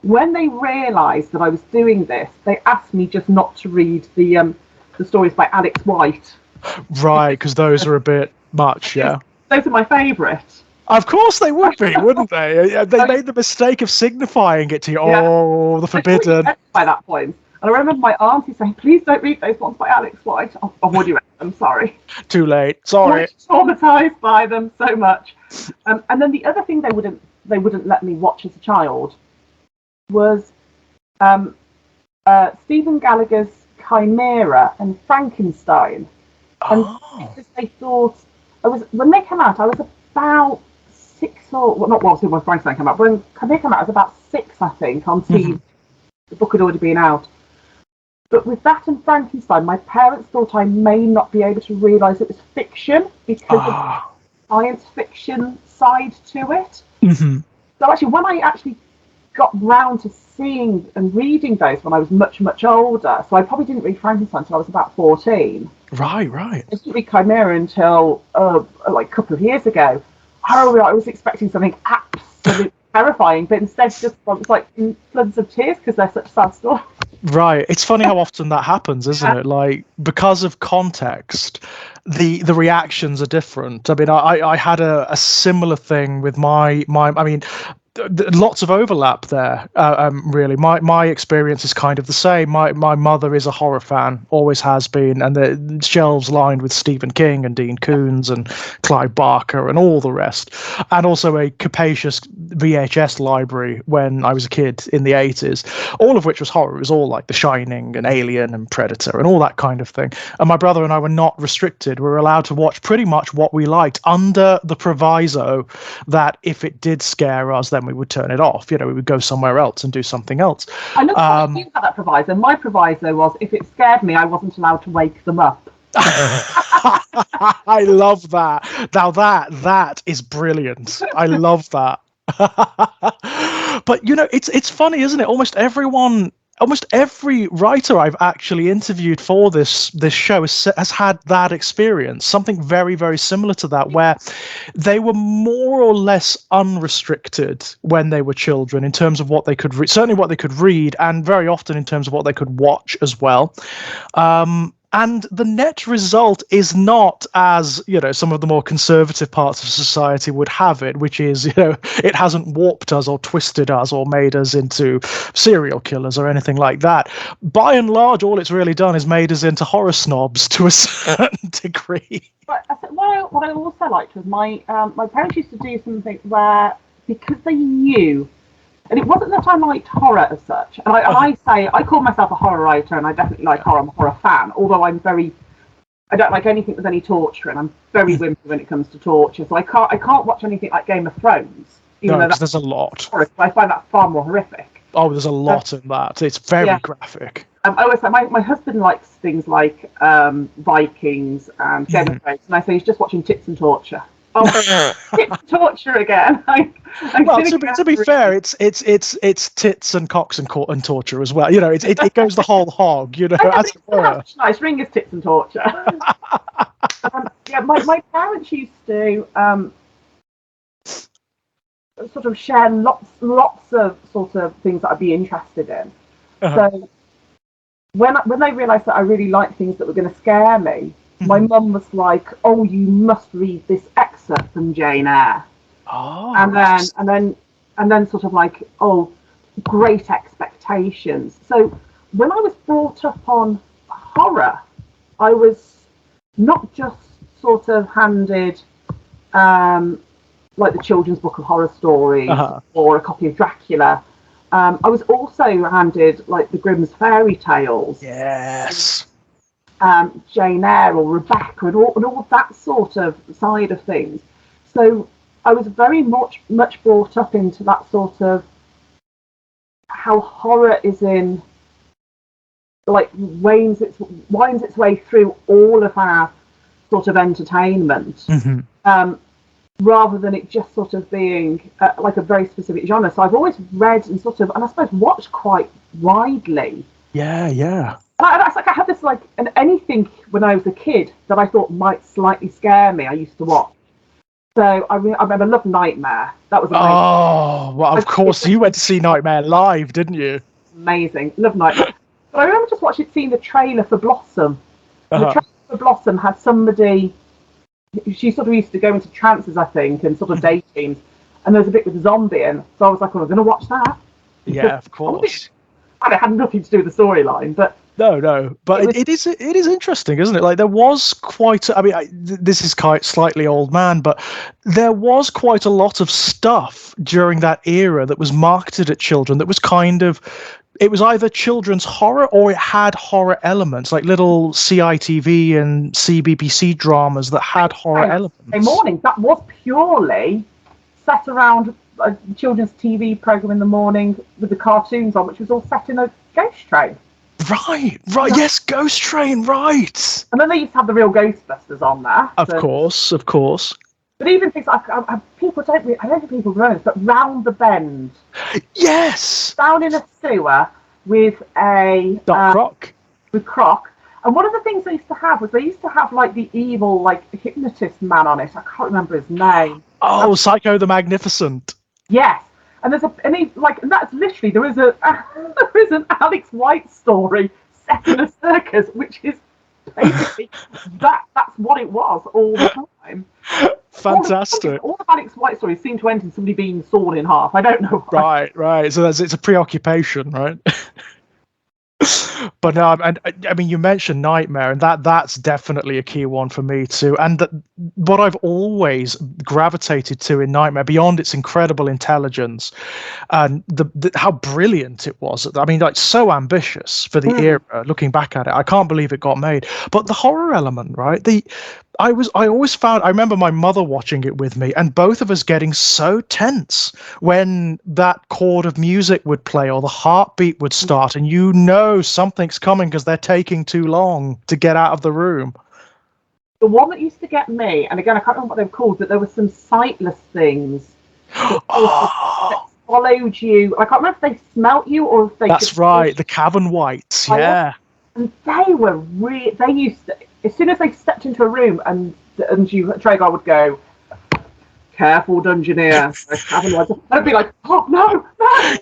When they realised that I was doing this, they asked me just not to read the stories by Alex White. Right, because those are a bit much, yeah. Those are my favourite. Of course they would be, wouldn't they? They made the mistake of signifying it to you. Oh, the forbidden. By that point. And I remember my auntie saying, please don't read those ones by Alex White. I've already read them, sorry. Too late, sorry. I was traumatised by them so much. And then the other thing they wouldn't let me watch as a child was Stephen Gallagher's Chimera and Frankenstein. And because they thought, when they came out, I was about 6 or, well, not when Frankenstein came out, but when they came out, I was about 6, I think, on TV. The book had already been out. But with that and Frankenstein, my parents thought I may not be able to realise it was fiction because of the science fiction side to it. So actually, when I actually got round to seeing and reading those when I was much, much older, so I probably didn't read Frankenstein until I was about 14. Right. I didn't read Chimera until like a couple of years ago. I was expecting something absolutely terrifying, but instead just was like in floods of tears because they're such sad stories. Right. It's funny how often that happens, isn't it? Like, because of context, the reactions are different. I mean, I had a similar thing with my I mean, lots of overlap there. Really, my experience is kind of the same. My mother is a horror fan, always has been, and the shelves lined with Stephen King and Dean Koontz and Clive Barker and all the rest, and also a capacious VHS library when I was a kid in the 80s, all of which was horror. It was all like The Shining and Alien and Predator and all that kind of thing. And my brother and I were not restricted. We were allowed to watch pretty much what we liked under the proviso that if it did scare us, then we would turn it off. We would go somewhere else and do something else. I looked at you had that proviso. My proviso was if it scared me, I wasn't allowed to wake them up. I love that. Now that is brilliant. I love that. But it's funny, isn't it? Almost every writer I've actually interviewed for this show has had that experience, something very, very similar to that, where they were more or less unrestricted when they were children in terms of what they could certainly what they could read, and very often in terms of what they could watch as well. And the net result is not as, some of the more conservative parts of society would have it, which is, it hasn't warped us or twisted us or made us into serial killers or anything like that. By and large, all it's really done is made us into horror snobs to a certain degree. But I think what I also liked was my parents used to do something where, because they knew, and it wasn't that I liked horror as such. And I call myself a horror writer, and I definitely like horror. I'm a horror fan, although I don't like anything with any torture, and I'm very wimpy when it comes to torture. So I can't watch anything like Game of Thrones. No, because there's a lot. Horror, I find that far more horrific. Oh, there's a lot in that. It's very graphic. I always say my husband likes things like Vikings and Game of Thrones, and I say he's just watching tits and torture. Oh, torture again. Well, to be fair, it's tits and cocks and torture as well. It goes the whole hog. As it were. Nice ring is tits and torture. My parents used to sort of share lots of sort of things that I'd be interested in. Uh-huh. So when they realised that I really liked things that were going to scare me, my mum was like, "Oh, you must read this excerpt from Jane Eyre." Oh. And then sort of like, "Oh, Great Expectations." So when I was brought up on horror, I was not just sort of handed like the children's book of horror stories or a copy of Dracula. I was also handed like the Grimm's fairy tales. Yes. Jane Eyre or Rebecca and all that sort of side of things. So I was very much brought up into that sort of how horror is in, like, winds its way through all of our sort of entertainment, rather than it just sort of being like a very specific genre. So I've always read and sort of, and I suppose watched quite widely. Yeah. It's like I had this like, and anything when I was a kid that I thought might slightly scare me, I used to watch. So I remember Love Nightmare. That was amazing. Oh, well, of course you went to see Nightmare live, didn't you? Amazing, Love Nightmare. But I remember just seeing the trailer for Blossom. The trailer for Blossom had somebody. She sort of used to go into trances, I think, and sort of daydreams. And there was a bit with a zombie in, so I was like, "Well, I'm going to watch that." Yeah, of course. And it had nothing to do with the storyline, but. No, but it is interesting, isn't it? Like there was quite. This is quite slightly old man, but there was quite a lot of stuff during that era that was marketed at children. That was kind of, it was either children's horror or it had horror elements, like little CITV and CBBC dramas that had horror elements. Morning, that was purely set around a children's TV program in the morning with the cartoons on, which was all set in a ghost train. Right. Yes, Ghost Train, right. And then they used to have the real Ghostbusters on there. Of course. But even things like, I don't think people know this, but Round the Bend. Yes. Down in a sewer with a... Croc. With Croc. And one of the things they used to have was they used to have like the evil, like, hypnotist man on it. I can't remember his name. Oh, Psycho the Magnificent. Yes. And that's literally, there is an Alex White story set in a circus, which is basically that's what it was all the time. fantastic. All of Alex White stories seem to end in somebody being sawn in half. I don't know why. Right. So it's a preoccupation, right? But no, and I mean, you mentioned Nightmare, and that's definitely a key one for me too. And what I've always gravitated to in Nightmare, beyond its incredible intelligence and how brilliant it was. I mean, like so ambitious for the era. Looking back at it, I can't believe it got made. But the horror element, right? I always found, I remember my mother watching it with me and both of us getting so tense when that chord of music would play or the heartbeat would start and you know something's coming because they're taking too long to get out of the room. The one that used to get me, and again, I can't remember what they were called, but there were some sightless things that followed you. I can't remember if they smelt you or if they That's right, the cavern whites, yeah. And they were they used to, as soon as they stepped into a room and Traegar would go, "Careful, Dungeoneer." I'd be like, "Oh no!"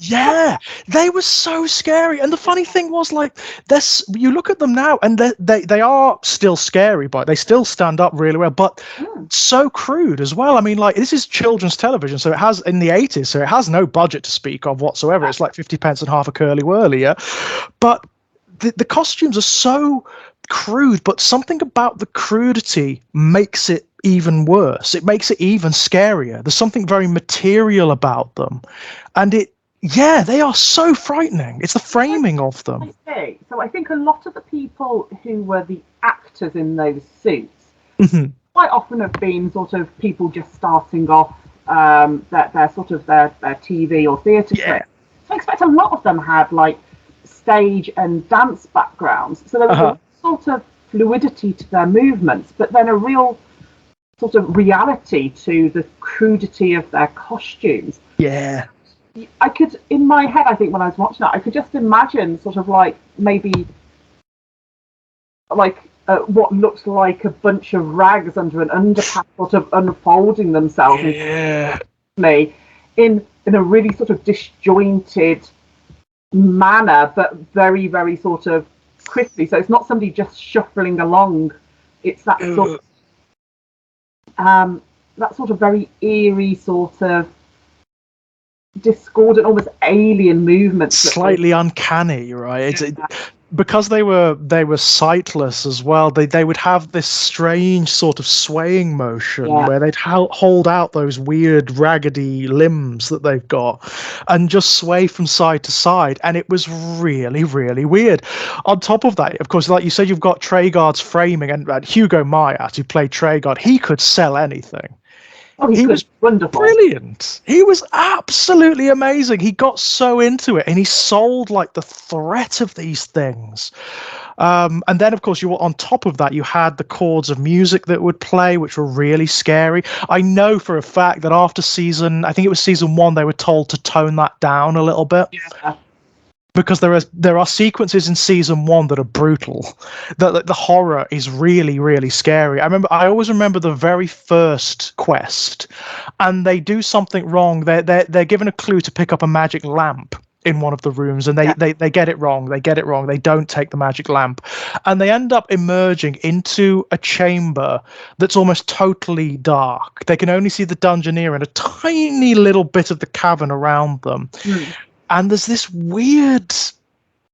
Yeah, they were so scary. And the funny thing was, like, this, you look at them now, and they are still scary, but they still stand up really well. But so crude as well. I mean, like, this is children's television, so it has in the 80s, so it has no budget to speak of whatsoever. It's like 50 pence and half a curly whirly, yeah. But the costumes are so crude, but something about the crudity makes it even worse. It makes it even scarier. There's something very material about them. And they are so frightening. It's the framing of them. So I think a lot of the people who were the actors in those suits quite often have been sort of people just starting off their sort of their TV or theatre career. So I expect a lot of them had like stage and dance backgrounds, so there was a sort of fluidity to their movements, but then a real sort of reality to the crudity of their costumes. Yeah, I could, in my head, I think when I was watching that, I could just imagine sort of like maybe like what looks like a bunch of rags under an underpass sort of unfolding themselves in a really sort of disjointed manner, but very, very sort of quickly. So it's not somebody just shuffling along. It's that sort of very eerie, sort of discordant, almost alien movements. Slightly uncanny, right? Because they were sightless as well. They would have this strange sort of swaying motion where they'd hold out those weird raggedy limbs that they've got and just sway from side to side, and it was really, really weird. On top of that, of course, like you said, you've got Traegar's framing, and Hugo Myat, who played Traegard, he could sell anything. Oh, he was wonderful. Brilliant. He was absolutely amazing. He got so into it and he sold like the threat of these things. And then, of course, on top of that, you had the chords of music that would play, which were really scary. I know for a fact that after I think it was season 1, they were told to tone that down a little bit. Yeah. Because there are sequences in season 1 that are brutal. The horror is really, really scary. I always remember the very first quest, and they do something wrong. They're given a clue to pick up a magic lamp in one of the rooms, and they get it wrong. They get it wrong. They don't take the magic lamp, and they end up emerging into a chamber that's almost totally dark. They can only see the Dungeoneer and a tiny little bit of the cavern around them. And there's this weird,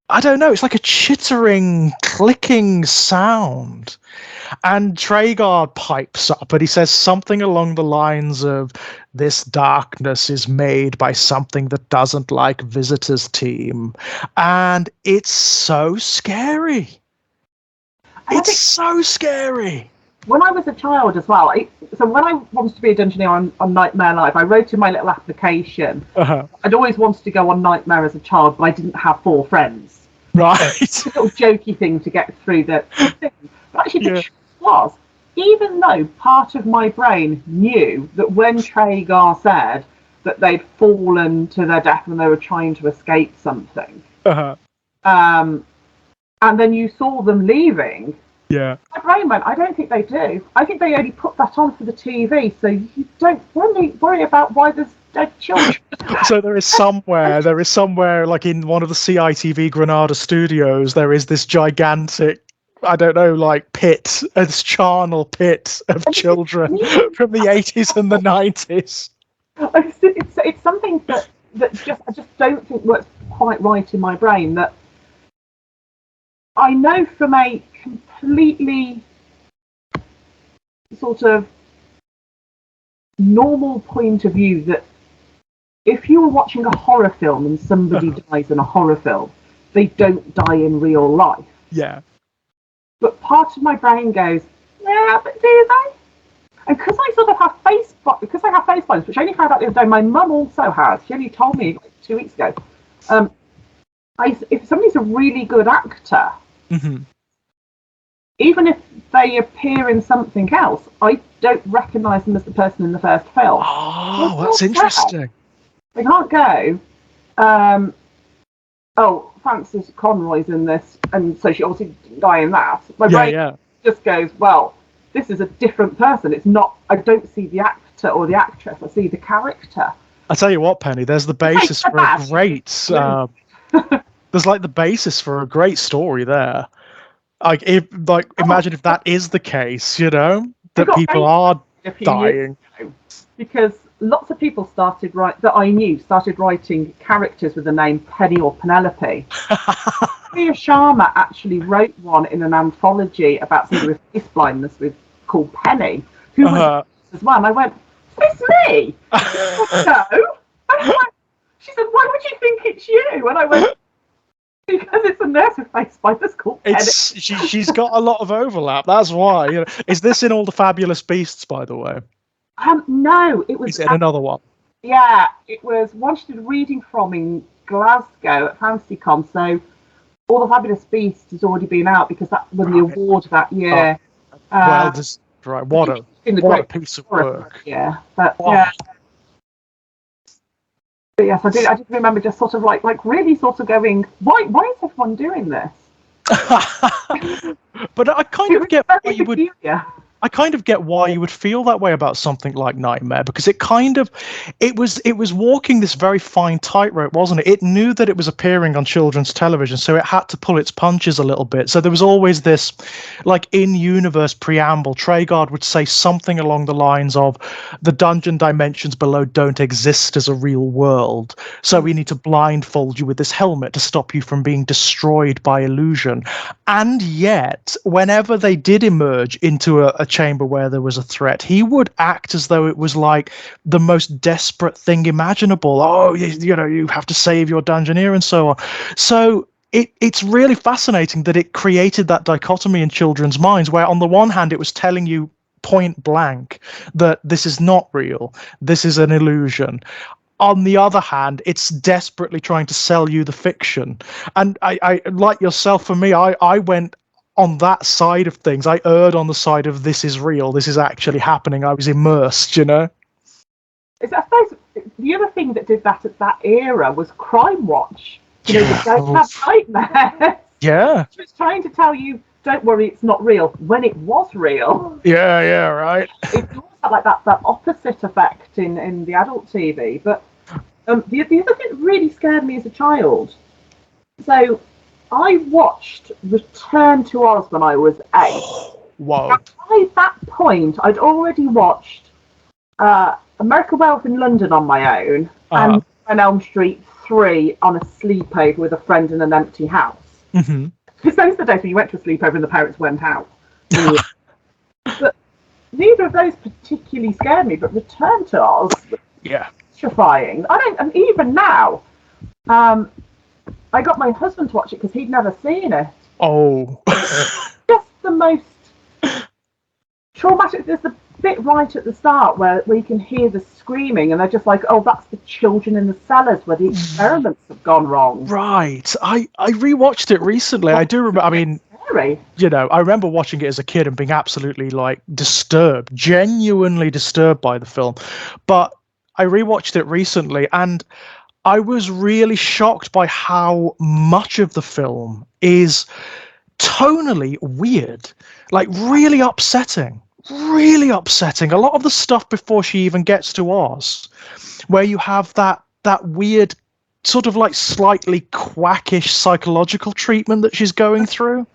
I don't know, it's like a chittering, clicking sound. And Traegar pipes up and he says something along the lines of, "This darkness is made by something that doesn't like visitors, team." And it's so scary. It's so scary. When I was a child as well, so when I wanted to be a Dungeoneer on Nightmare Live, I wrote in my little application, I'd always wanted to go on Nightmare as a child, but I didn't have 4 friends. Right. It's a little jokey thing to get through the thing. But actually the truth was, even though part of my brain knew that when Traegar said that they'd fallen to their death when they were trying to escape something, and then you saw them leaving, my brain went, I don't think they do. I think they only put that on for the TV, so you don't worry about why there's dead children. So there is somewhere, like in one of the CITV Granada studios, there is this gigantic I don't know, like pit, a charnel pit of children from the 80s and the 90s. It's something that I just don't think works quite right in my brain. That I know from a completely sort of normal point of view that if you were watching a horror film and somebody dies in a horror film, they don't die in real life. Yeah. But part of my brain goes, yeah, but do they? And because I sort of have because I have face blinds, which I only found out the other day, my mum also has. She only told me like 2 weeks ago. If somebody's a really good actor, even if they appear in something else, I don't recognise them as the person in the first film. Oh, that's interesting. They can't go, oh, Frances Conroy's in this, and so she obviously didn't die in that. My brain just goes, well, this is a different person. It's not, I don't see the actor or the actress, I see the character. I tell you what, Penny, there's the basis for a great, there's like the basis for a great story there. Imagine if that is the case, you know, that people are dying. Because lots of people that I knew started writing characters with the name Penny or Penelope. Priya Sharma actually wrote one in an anthology about somebody with face blindness called Penny, who was as well. And I went, "It's me." No. She said, "Why would you think it's you?" And I went, "Because it's a nurse with face blindness called Penny." She's got a lot of overlap. That's why. You know, is this in All the Fabulous Beasts, by the way? No, it was. Is it in another one? Yeah, it was one she did reading from in Glasgow at FantasyCon. So All the Fabulous Beasts has already been out because that won the award that year. What a piece of work. Yeah, but yeah. But yes, I did remember just sort of like really sort of going, why is everyone doing this? But I kind of get why you would. I kind of get why you would feel that way about something like Nightmare, because it was walking this very fine tightrope, wasn't it? It knew that it was appearing on children's television, so it had to pull its punches a little bit. So there was always this, like, in-universe preamble. Treguard would say something along the lines of, the dungeon dimensions below don't exist as a real world, so we need to blindfold you with this helmet to stop you from being destroyed by illusion. And yet, whenever they did emerge into a chamber where there was a threat, he would act as though it was like the most desperate thing imaginable. Oh, you know, you have to save your dungeoneer and so on. So it's really fascinating that it created that dichotomy in children's minds, where on the one hand it was telling you point blank that this is not real, this is an illusion. On the other hand, it's desperately trying to sell you the fiction. And I like yourself, for me, I went on that side of things. I erred on the side of this is real, this is actually happening. I was immersed, you know? I suppose the other thing that did that at that era was Crime Watch. You know, the Don't Have Nightmares. Yeah. She was trying to tell you, don't worry, it's not real, when it was real. Yeah, right. It almost had like that opposite effect in the adult TV. But the other thing that really scared me as a child, so I watched Return to Oz when I was 8. Whoa. And by that point, I'd already watched American Werewolf in London on my own, and on Elm Street 3 on a sleepover with a friend in an empty house. Because those are the days when you went to a sleepover and the parents went out. But neither of those particularly scared me, but Return to Oz was terrifying. And even now, I got my husband to watch it because he'd never seen it. Oh. Just the most traumatic. There's the bit right at the start where you can hear the screaming, and they're just like, oh, that's the children in the cellars where the experiments have gone wrong. Right. I rewatched it recently. I do remember, I mean, you know, I remember watching it as a kid and being absolutely, like, disturbed, genuinely disturbed by the film. But I rewatched it recently, and I was really shocked by how much of the film is tonally weird, like really upsetting. Really upsetting. A lot of the stuff before she even gets to Oz, where you have that weird sort of like slightly quackish psychological treatment that she's going through.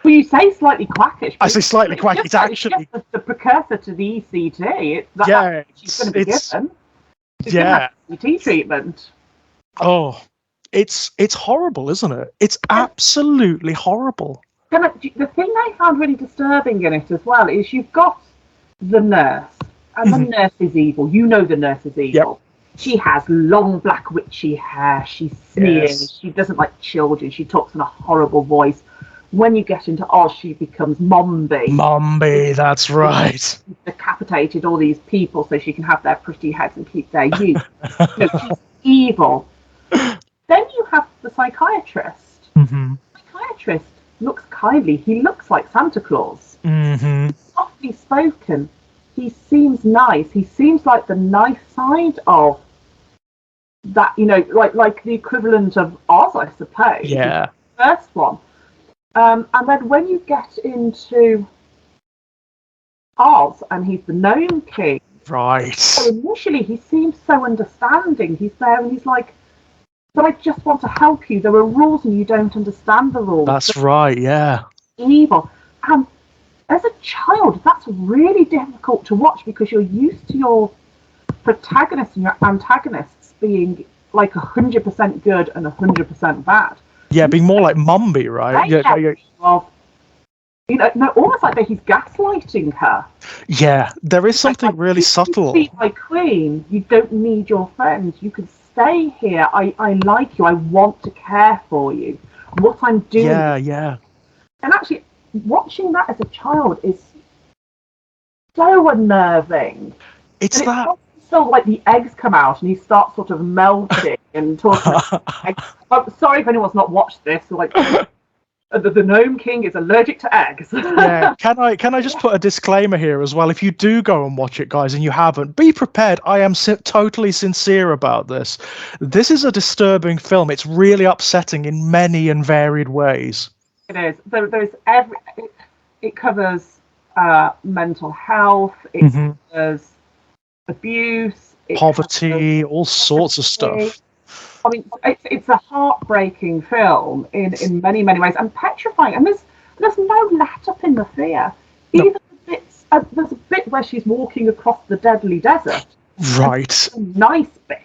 Well, you say slightly quackish. I say slightly quackish. It's actually the precursor to the ECT. She's going to be given. She's going to have ECT treatment. Oh, it's horrible, isn't it? It's absolutely horrible. The thing I found really disturbing in it as well is you've got the nurse, and the nurse is evil. You know the nurse is evil. Yep. She has long black witchy hair. She's sneering. Yes. She doesn't like children. She talks in a horrible voice. When you get into Oz, she becomes Mombi. Mombi, that's right. She's decapitated all these people so she can have their pretty heads and keep their youth. She's evil. Then you have the psychiatrist. The psychiatrist looks kindly. He looks like Santa Claus. Softly spoken. He seems nice. He seems like the nice side of that, like the equivalent of Oz, I suppose. Yeah. The first one. And then when you get into Oz and he's the Gnome King. Right. So initially he seems so understanding. He's there and he's like, but I just want to help you. There are rules and you don't understand the rules. That's right, yeah. Evil. And as a child, that's really difficult to watch because you're used to your protagonists and your antagonists being like 100% good and 100% bad. Yeah, being more like Mombi, right? Almost like he's gaslighting her. Yeah, there is something really subtle. Be my queen. You don't need your friends. You can stay here. I like you. I want to care for you. What I'm doing. Yeah. And actually, watching that as a child is so unnerving. It's so like the eggs come out and he starts sort of melting and talking. I'm sorry if anyone's not watched this. Like the Gnome King is allergic to eggs. Yeah. Can I just put a disclaimer here as well? If you do go and watch it, guys, and you haven't, be prepared. I am totally sincere about this. This is a disturbing film. It's really upsetting in many and varied ways. It is. It covers mental health. It covers abuse, poverty, all sorts of stuff. I mean, it's a heartbreaking film in many, many ways, and petrifying. And there's no let up in the fear. Even the bits, there's a bit where she's walking across the deadly desert. Right. A nice bit.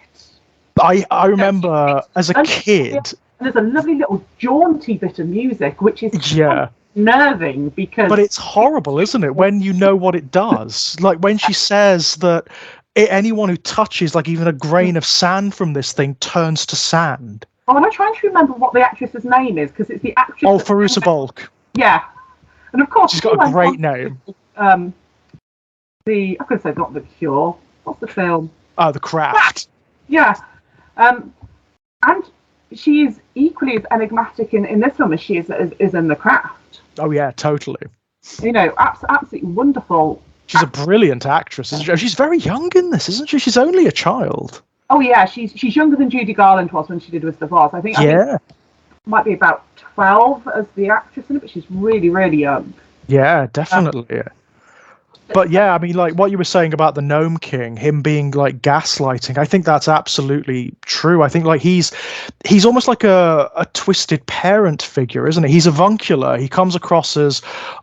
I remember as a kid. And there's a lovely little jaunty bit of music, which is unnerving because. But it's horrible, isn't it? When you know what it does, like when she says that anyone who touches like even a grain of sand from this thing turns to sand. Oh, and I'm trying to remember what the actress's name is because it's the actress. Oh, Farouza Balk. Yeah, and of course she's got a great name. I'm going to say not The Cure. What's the film? Oh, The Craft. Yeah, and she is equally as enigmatic in this film as she is in The Craft. Oh yeah, totally. Absolutely wonderful. She's a brilliant actress, isn't she? She's very young in this, isn't she? She's only a child. Oh yeah, she's younger than Judy Garland was when she did Wizard of Oz. I think might be about 12 as the actress in it, but she's really, really young. Yeah, definitely. But yeah, I mean, like what you were saying about the Gnome King, him being like gaslighting, I think that's absolutely true. I think like he's almost like a twisted parent figure, isn't he? He's avuncular. He comes across as,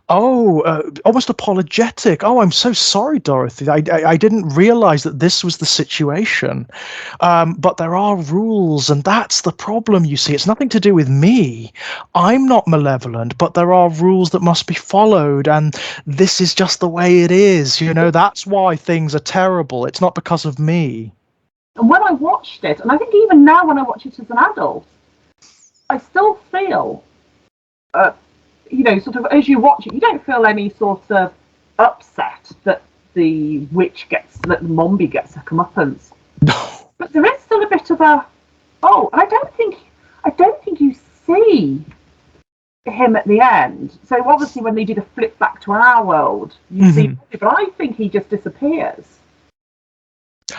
almost apologetic. Oh, I'm so sorry, Dorothy. I didn't realize that this was the situation. But there are rules, and that's the problem, you see. It's nothing to do with me. I'm not malevolent, but there are rules that must be followed, and this is just the way it is. That's why things are terrible. It's not because of me. And when I watched it, and I think even now when I watch it as an adult, I still feel, sort of as you watch it, you don't feel any sort of upset that the Mombi gets her comeuppance. No. But there is still a bit of and I don't think you see him at the end. So obviously when they did a flip back to our world, you see, but I think he just disappears.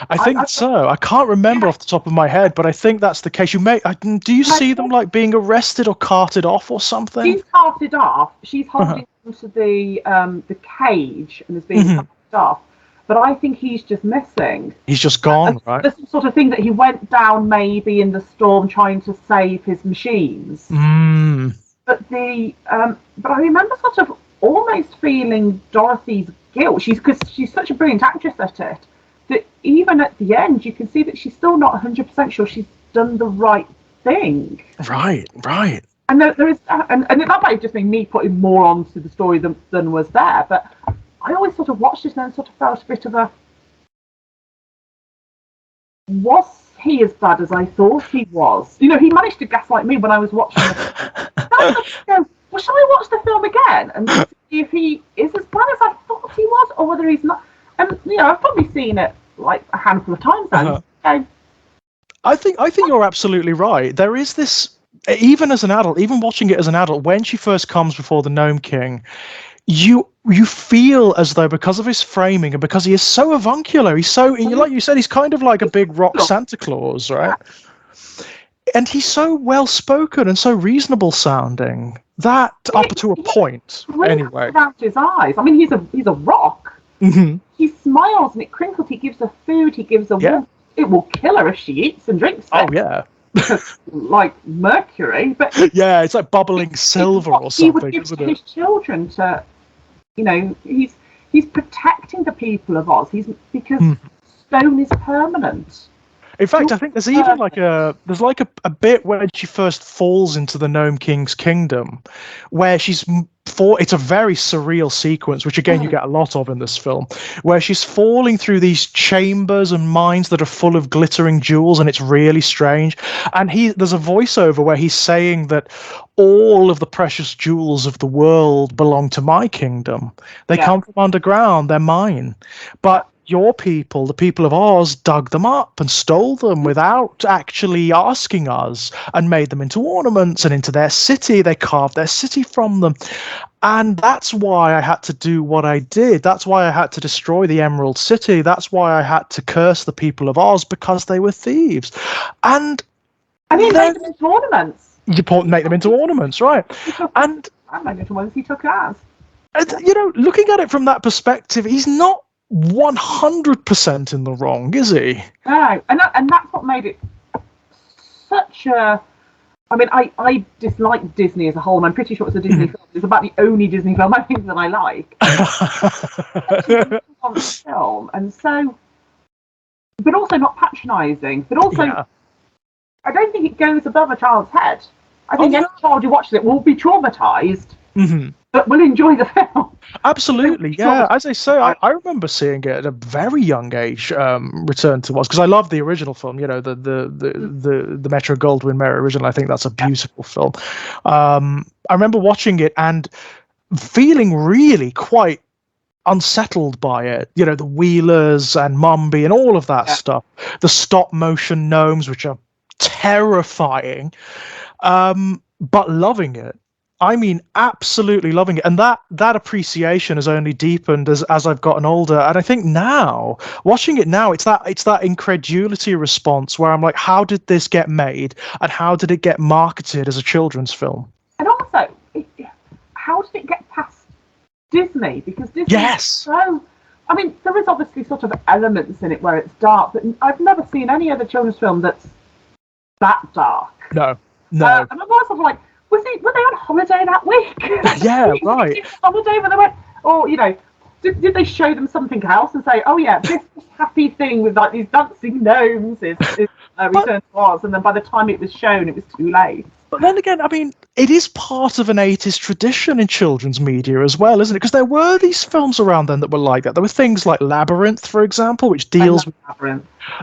I think so. I can't remember off the top of my head, but I think that's the case. Do you see them like being arrested or carted off or something? She's carted off. She's holding onto the cage and is being carted off. But I think he's just missing. He's just gone, right? There's some sort of thing that he went down maybe in the storm trying to save his machines. But but I remember sort of almost feeling Dorothy's guilt. Because she's such a brilliant actress at it, that even at the end you can see that she's still not 100% sure she's done the right thing. Right. And there is, and that might have just been me putting more onto the story than was there. But I always sort of watched it and then sort of felt a bit of a, was he as bad as I thought he was? You know, he managed to gaslight me when I was watching it. Well, shall I watch the film again and see if he is as bad as I thought he was, or whether he's not? And you know, I've probably seen it like a handful of times then. So, I think you're absolutely right. There is this, even as an adult, even watching it as an adult, when she first comes before the Gnome King, you feel as though, because of his framing and because he is so avuncular, he's so, like you said, he's kind of like a big rock Santa Claus, right? And he's so well spoken and so reasonable sounding that up to a point, anyway. Around his eyes. I mean, he's a rock. Mm-hmm. He smiles and it crinkles. He gives her food. He gives her water. It will kill her if she eats and drinks it. Oh yeah. Like mercury, but yeah, it's like bubbling silver or something. He would give to his children to, you know, he's protecting the people of Oz. Because stone is permanent. In fact, I think there's even like a bit where she first falls into the Gnome King's kingdom, where it's a very surreal sequence, which again you get a lot of in this film, where she's falling through these chambers and mines that are full of glittering jewels, and it's really strange. And there's a voiceover where he's saying that all of the precious jewels of the world belong to my kingdom. They come from underground, they're mine. But your people, the people of Oz, dug them up and stole them without actually asking us, and made them into ornaments and into their city. They carved their city from them. And that's why I had to do what I did. That's why I had to destroy the Emerald City. That's why I had to curse the people of Oz, because they were thieves. And he made them into ornaments. You make them into ornaments, right? And I made into ones he took as. You know, looking at it from that perspective, he's not 100% in the wrong, is he? No, and that's what made it such a. I mean, I dislike Disney as a whole, and I'm pretty sure it's a Disney film. It's about the only Disney film I think that I like. Film, and so, but also not patronising. But also, I don't think it goes above a child's head. I think any child who watches it will be traumatised. Mm-hmm. But will enjoy the film. Absolutely, yeah. As I say, I remember seeing it at a very young age. Return to Oz, because I love the original film. You know, the Metro Goldwyn Mayer original. I think that's a beautiful film. I remember watching it and feeling really quite unsettled by it. You know, the Wheelers and Mumby and all of that stuff. The stop motion gnomes, which are terrifying, but loving it. I mean, absolutely loving it. And that appreciation has only deepened as I've gotten older. And I think now, watching it now, it's that incredulity response where I'm like, how did this get made? And how did it get marketed as a children's film? And also, how did it get past Disney? Because Disney is so... I mean, there is obviously sort of elements in it where it's dark, but I've never seen any other children's film that's that dark. No. And I'm also sort of like, were they on holiday that week? Yeah, right. Holiday when they went, or you know, did they show them something else and say, oh yeah, this happy thing with like these dancing gnomes is Return to Oz, and then by the time it was shown, it was too late. But then again, I mean, it is part of an 80s tradition in children's media as well, isn't it? Because there were these films around then that were like that. There were things like Labyrinth, for example, which deals with...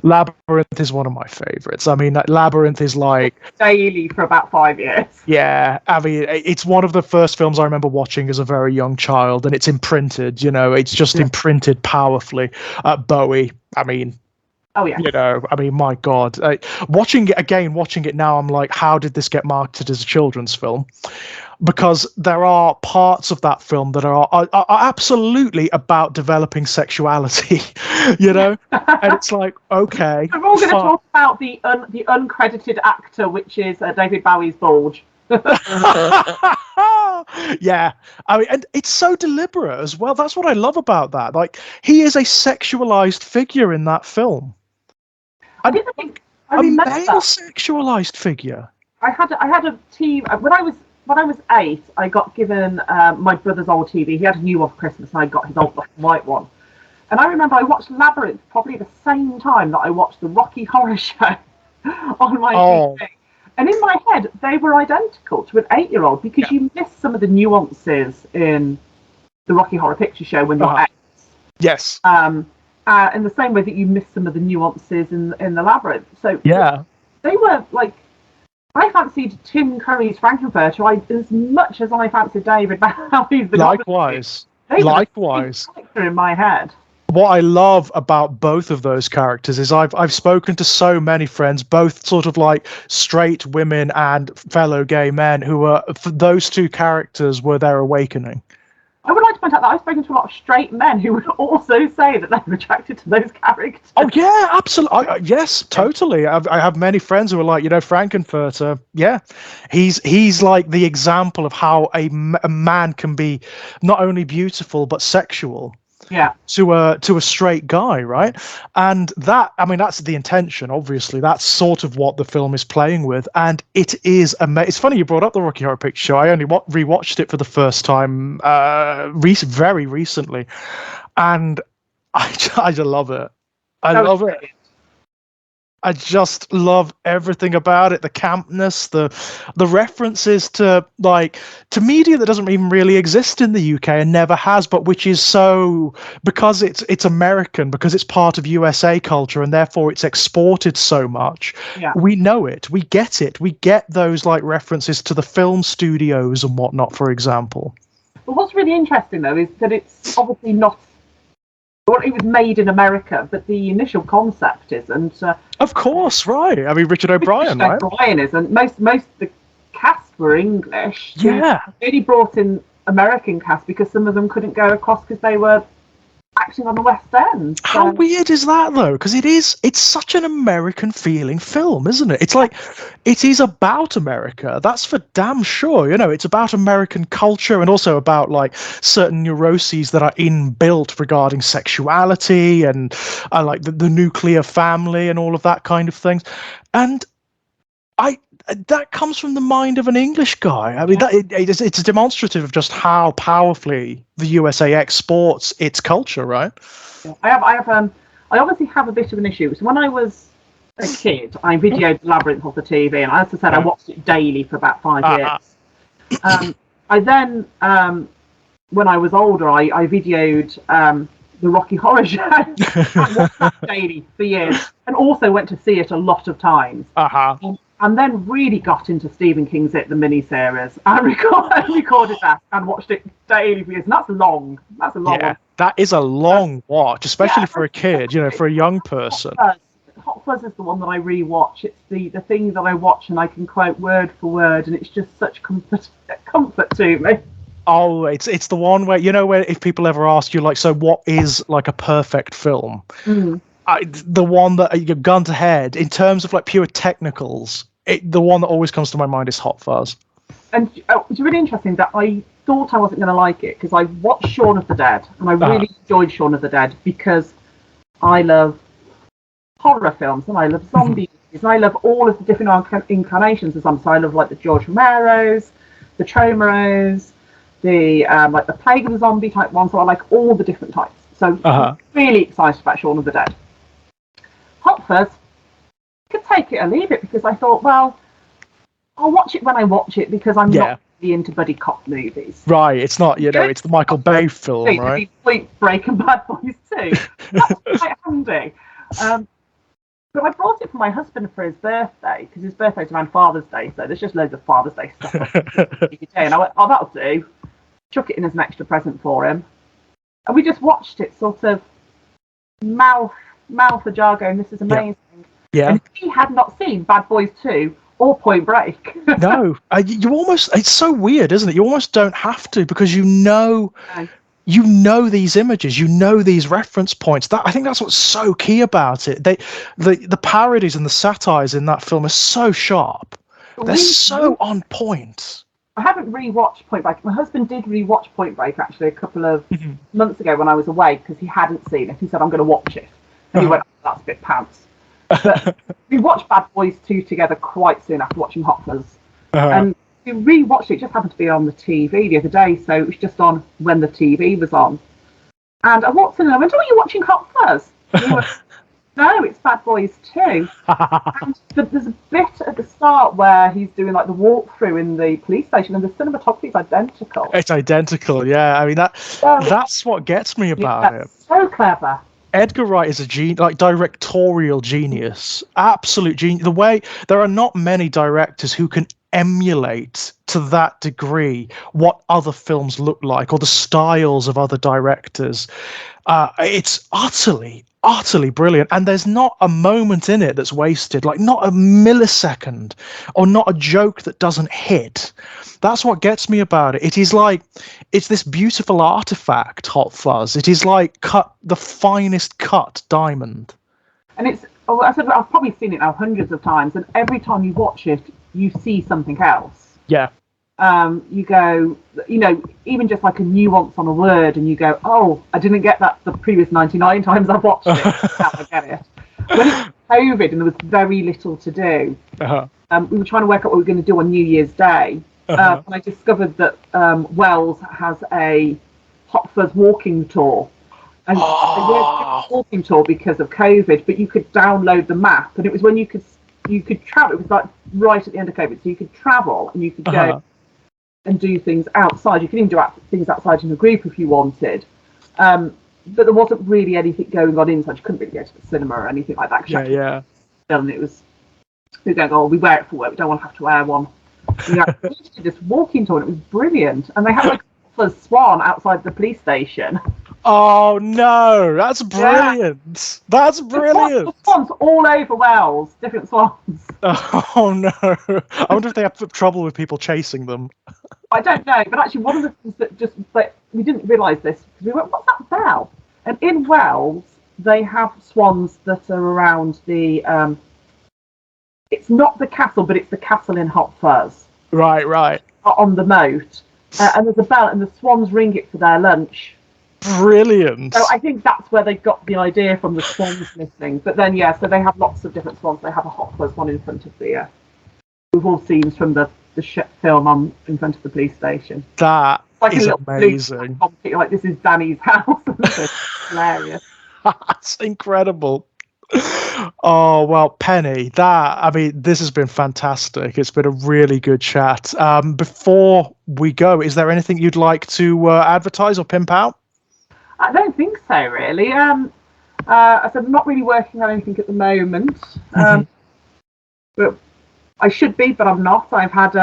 Labyrinth is one of my favourites. I mean, Labyrinth is like... daily for about 5 years. Yeah, I mean, it's one of the first films I remember watching as a very young child, and it's imprinted, you know, it's just imprinted powerfully. Bowie, I mean... Oh, yeah. You know, I mean, my God. Watching it now, I'm like, how did this get marketed as a children's film? Because there are parts of that film that are absolutely about developing sexuality, you know? And it's like, okay. We're all going to talk about the uncredited actor, which is David Bowie's bulge. Yeah, I mean, and it's so deliberate as well. That's what I love about that. Like, he is a sexualized figure in that film. I remember a male sexualized figure. I had a team when I was when I was 8, I got given my brother's old TV. He had a new one for Christmas, and I got his old black and white one. And I remember I watched Labyrinth probably at the same time that I watched the Rocky Horror Show on my TV. And in my head, they were identical to an 8-year-old because you miss some of the nuances in the Rocky Horror Picture Show when you're 8. Yes. In the same way that you miss some of the nuances in the Labyrinth. So they were like, I fancied Tim Curry's Frankenfurter as much as I fancied David Bowie's The Likewise. Likewise. In my head. What I love about both of those characters is I've spoken to so many friends, both sort of like straight women and fellow gay men, who were, for those two characters were their awakening. I would like to point out that I've spoken to a lot of straight men who would also say that they were attracted to those characters. Oh yeah, absolutely. Yes, totally. I have many friends who are like, Frankenfurter. Yeah, he's like the example of how a man can be not only beautiful but sexual. Yeah. To a straight guy, right? And that, I mean, that's the intention. Obviously, that's sort of what the film is playing with, and it is amazing. It's funny you brought up the Rocky Horror Picture Show. I only rewatched it for the first time very recently, and I just love it. I love it. I just love everything about it. The campness, the references to media that doesn't even really exist in the UK and never has, but which is so, because it's American, because it's part of USA culture and therefore it's exported so much. Yeah. We know it. We get it. We get those like references to the film studios and whatnot, for example. But what's really interesting though is that it's obviously not. Well, it was made in America, but the initial concept isn't. Of course, right. I mean, Richard O'Brien, right? O'Brien isn't. Most of the cast were English. Yeah. They only brought in American cast because some of them couldn't go across because they were acting on the West End. So. How weird is that, though? Because it's such an American feeling film, isn't it? It's like, it is about America. That's for damn sure. It's about American culture and also about like certain neuroses that are inbuilt regarding sexuality and like the nuclear family and all of that kind of things. And that comes from the mind of an English guy. I mean, it's demonstrative of just how powerfully the USA exports its culture, right? I obviously have a bit of an issue. So when I was a kid, I videoed Labyrinth off the TV, and as I said, I watched it daily for about 5 years. I then, when I was older, I videoed the Rocky Horror Show. I watched that daily for years, and also went to see it a lot of times. And then really got into Stephen King's It, the miniseries, and recorded that and watched it daily for years. And that's long. That's a long one. That is a long watch, especially for a kid, for a young person. Hot Fuzz is the one that I rewatch. It's the thing that I watch and I can quote word for word, and it's just such comfort to me. Oh, it's the one where, where if people ever ask you, like, so what is like a perfect film? The one that you've gone to head in terms of like pure technicals, the one that always comes to my mind is Hot Fuzz. And it's really interesting that I thought I wasn't going to like it because I watched Shaun of the Dead and I really enjoyed Shaun of the Dead because I love horror films and I love zombie movies and I love all of the different incarnations of zombies. So I love like the George Romero's, the Tromeros, the like the Plague of the Zombie type ones. So I like all the different types. So I'm really excited about Shaun of the Dead. Hot Fuzz, I could take it or leave it because I thought, well, I'll watch it when I watch it because I'm not really into buddy cop movies. Right, it's not, it's the Michael Bay film, right? Point Break and Bad Boys 2. That's quite handy. But I brought it for my husband for his birthday because his birthday's around Father's Day, so there's just loads of Father's Day stuff. And I went, oh, that'll do. Chuck it in as an extra present for him. And we just watched it sort of mouth ajar going, this is amazing. Yeah. And he had not seen Bad Boys 2 or Point Break. No. You almost, it's so weird, isn't it? You almost don't have to because you know these images, these reference points. I think that's what's so key about it. The parodies and the satires in that film are so sharp. They're so on point. I haven't rewatched Point Break. My husband did rewatch Point Break actually a couple of months ago when I was away because he hadn't seen it. He said, I'm going to watch it. And he went, oh, that's a bit pants. But we watched Bad Boys 2 together quite soon after watching Hot Fuzz. And we rewatched it. It just happened to be on the TV the other day, so it was just on when the TV was on. And I walked in and I went, "Oh, you're watching Hot Fuzz?" And he went, "No, it's Bad Boys 2." But there's a bit at the start where he's doing like the walkthrough in the police station, and the cinematography is identical. It's identical, yeah. I mean that's what gets me about it. So clever. Edgar Wright is a directorial genius, absolute genius. The way there are not many directors who can emulate to that degree what other films look like or the styles of other directors. It's utterly brilliant, and there's not a moment in it that's wasted, like not a millisecond or not a joke that doesn't hit. That's what gets me about it. It's this beautiful artifact, Hot Fuzz. It is like the finest cut diamond. And I've probably seen it now hundreds of times, and every time you watch it, you see something else. Yeah. You go, even just like a nuance on a word, and you go, "Oh, I didn't get that the previous 99 times I've watched it. Now I get it." When it was COVID and there was very little to do, we were trying to work out what we were going to do on New Year's Day, and I discovered that Wells has a Hot Fuzz walking tour. And they weren't walking tour because of COVID, but you could download the map, and it was when you could travel. It was like right at the end of COVID, so you could travel and you could go and do things outside. You could even do things outside in a group if you wanted, but there wasn't really anything going on inside. You couldn't really go to the cinema or anything like that. Yeah. And it was, we go, "Oh, we wear it for work. We don't want to have to wear one." We did this walking tour, and it was brilliant. And they had like a swan outside the police station. Oh no, that's brilliant. Yeah. That's brilliant. Swans all over Wales, different swans. Oh no. I wonder if they have trouble with people chasing them. I don't know, but actually one of the things that we didn't realise this, because we went, "What's that bell?" And in Wales, they have swans that are around the, it's not the castle, but it's the castle in Hot Fuzz. Right. On the moat. And there's a bell, and the swans ring it for their lunch. Brilliant. So I think that's where they got the idea from, the swans listening. But then, so they have lots of different swans. They have a Hot Fuzz one in front of the, we've all scenes from the film in front of the police station. That like is a little amazing. Like, this is Danny's house. It's hilarious. That's incredible. Oh, well, Penny, this has been fantastic. It's been a really good chat. Before we go, is there anything you'd like to advertise or pimp out? I don't think so, really. I said I'm not really working on anything at the moment. But I should be, but I'm not. I've had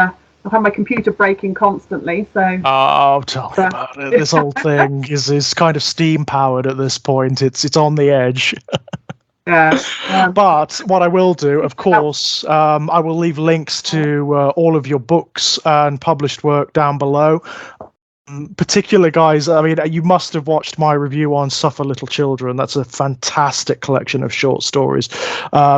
my computer breaking constantly. So. Oh, tell me about it. This whole thing is kind of steam powered at this point. It's on the edge. Yeah. But what I will do, of course, I will leave links to all of your books and published work down below. Particular guys, you must have watched my review on Suffer Little Children. That's a fantastic collection of short stories.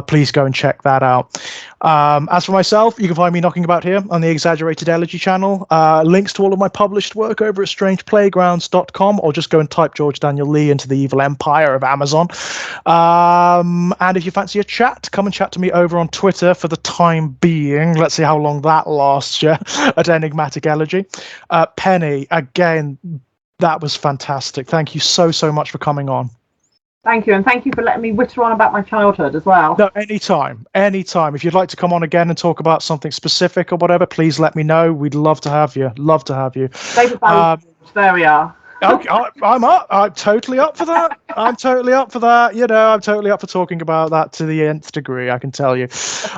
Please go and check that out. As for myself, you can find me knocking about here on the Exaggerated Elegy channel. Links to all of my published work over at strangeplaygrounds.com, or just go and type George Daniel Lee into the evil empire of Amazon. And if you fancy a chat, come and chat to me over on Twitter for the time being. Let's see how long that lasts, at Enigmatic Elegy. Penny, again, that was fantastic. Thank you so much for coming on. Thank you, and thank you for letting me witter on about my childhood as well. No, anytime. If you'd like to come on again and talk about something specific or whatever, please let me know. We'd love to have you. There we are. Okay, I'm up. I'm totally up for that. I'm totally up for that. I'm totally up for talking about that to the nth degree, I can tell you.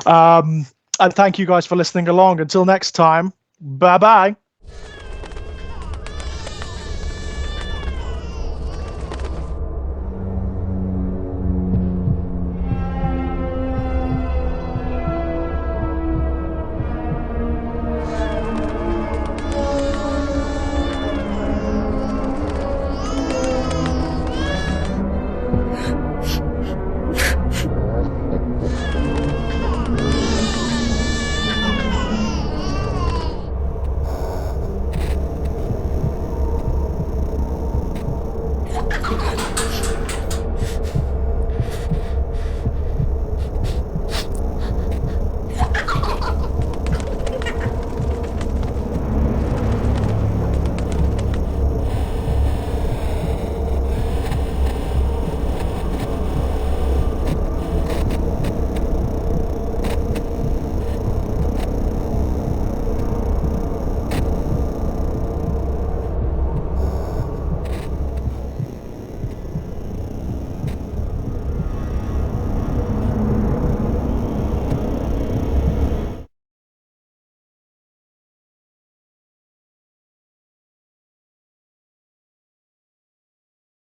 And thank you guys for listening along. Until next time, bye-bye.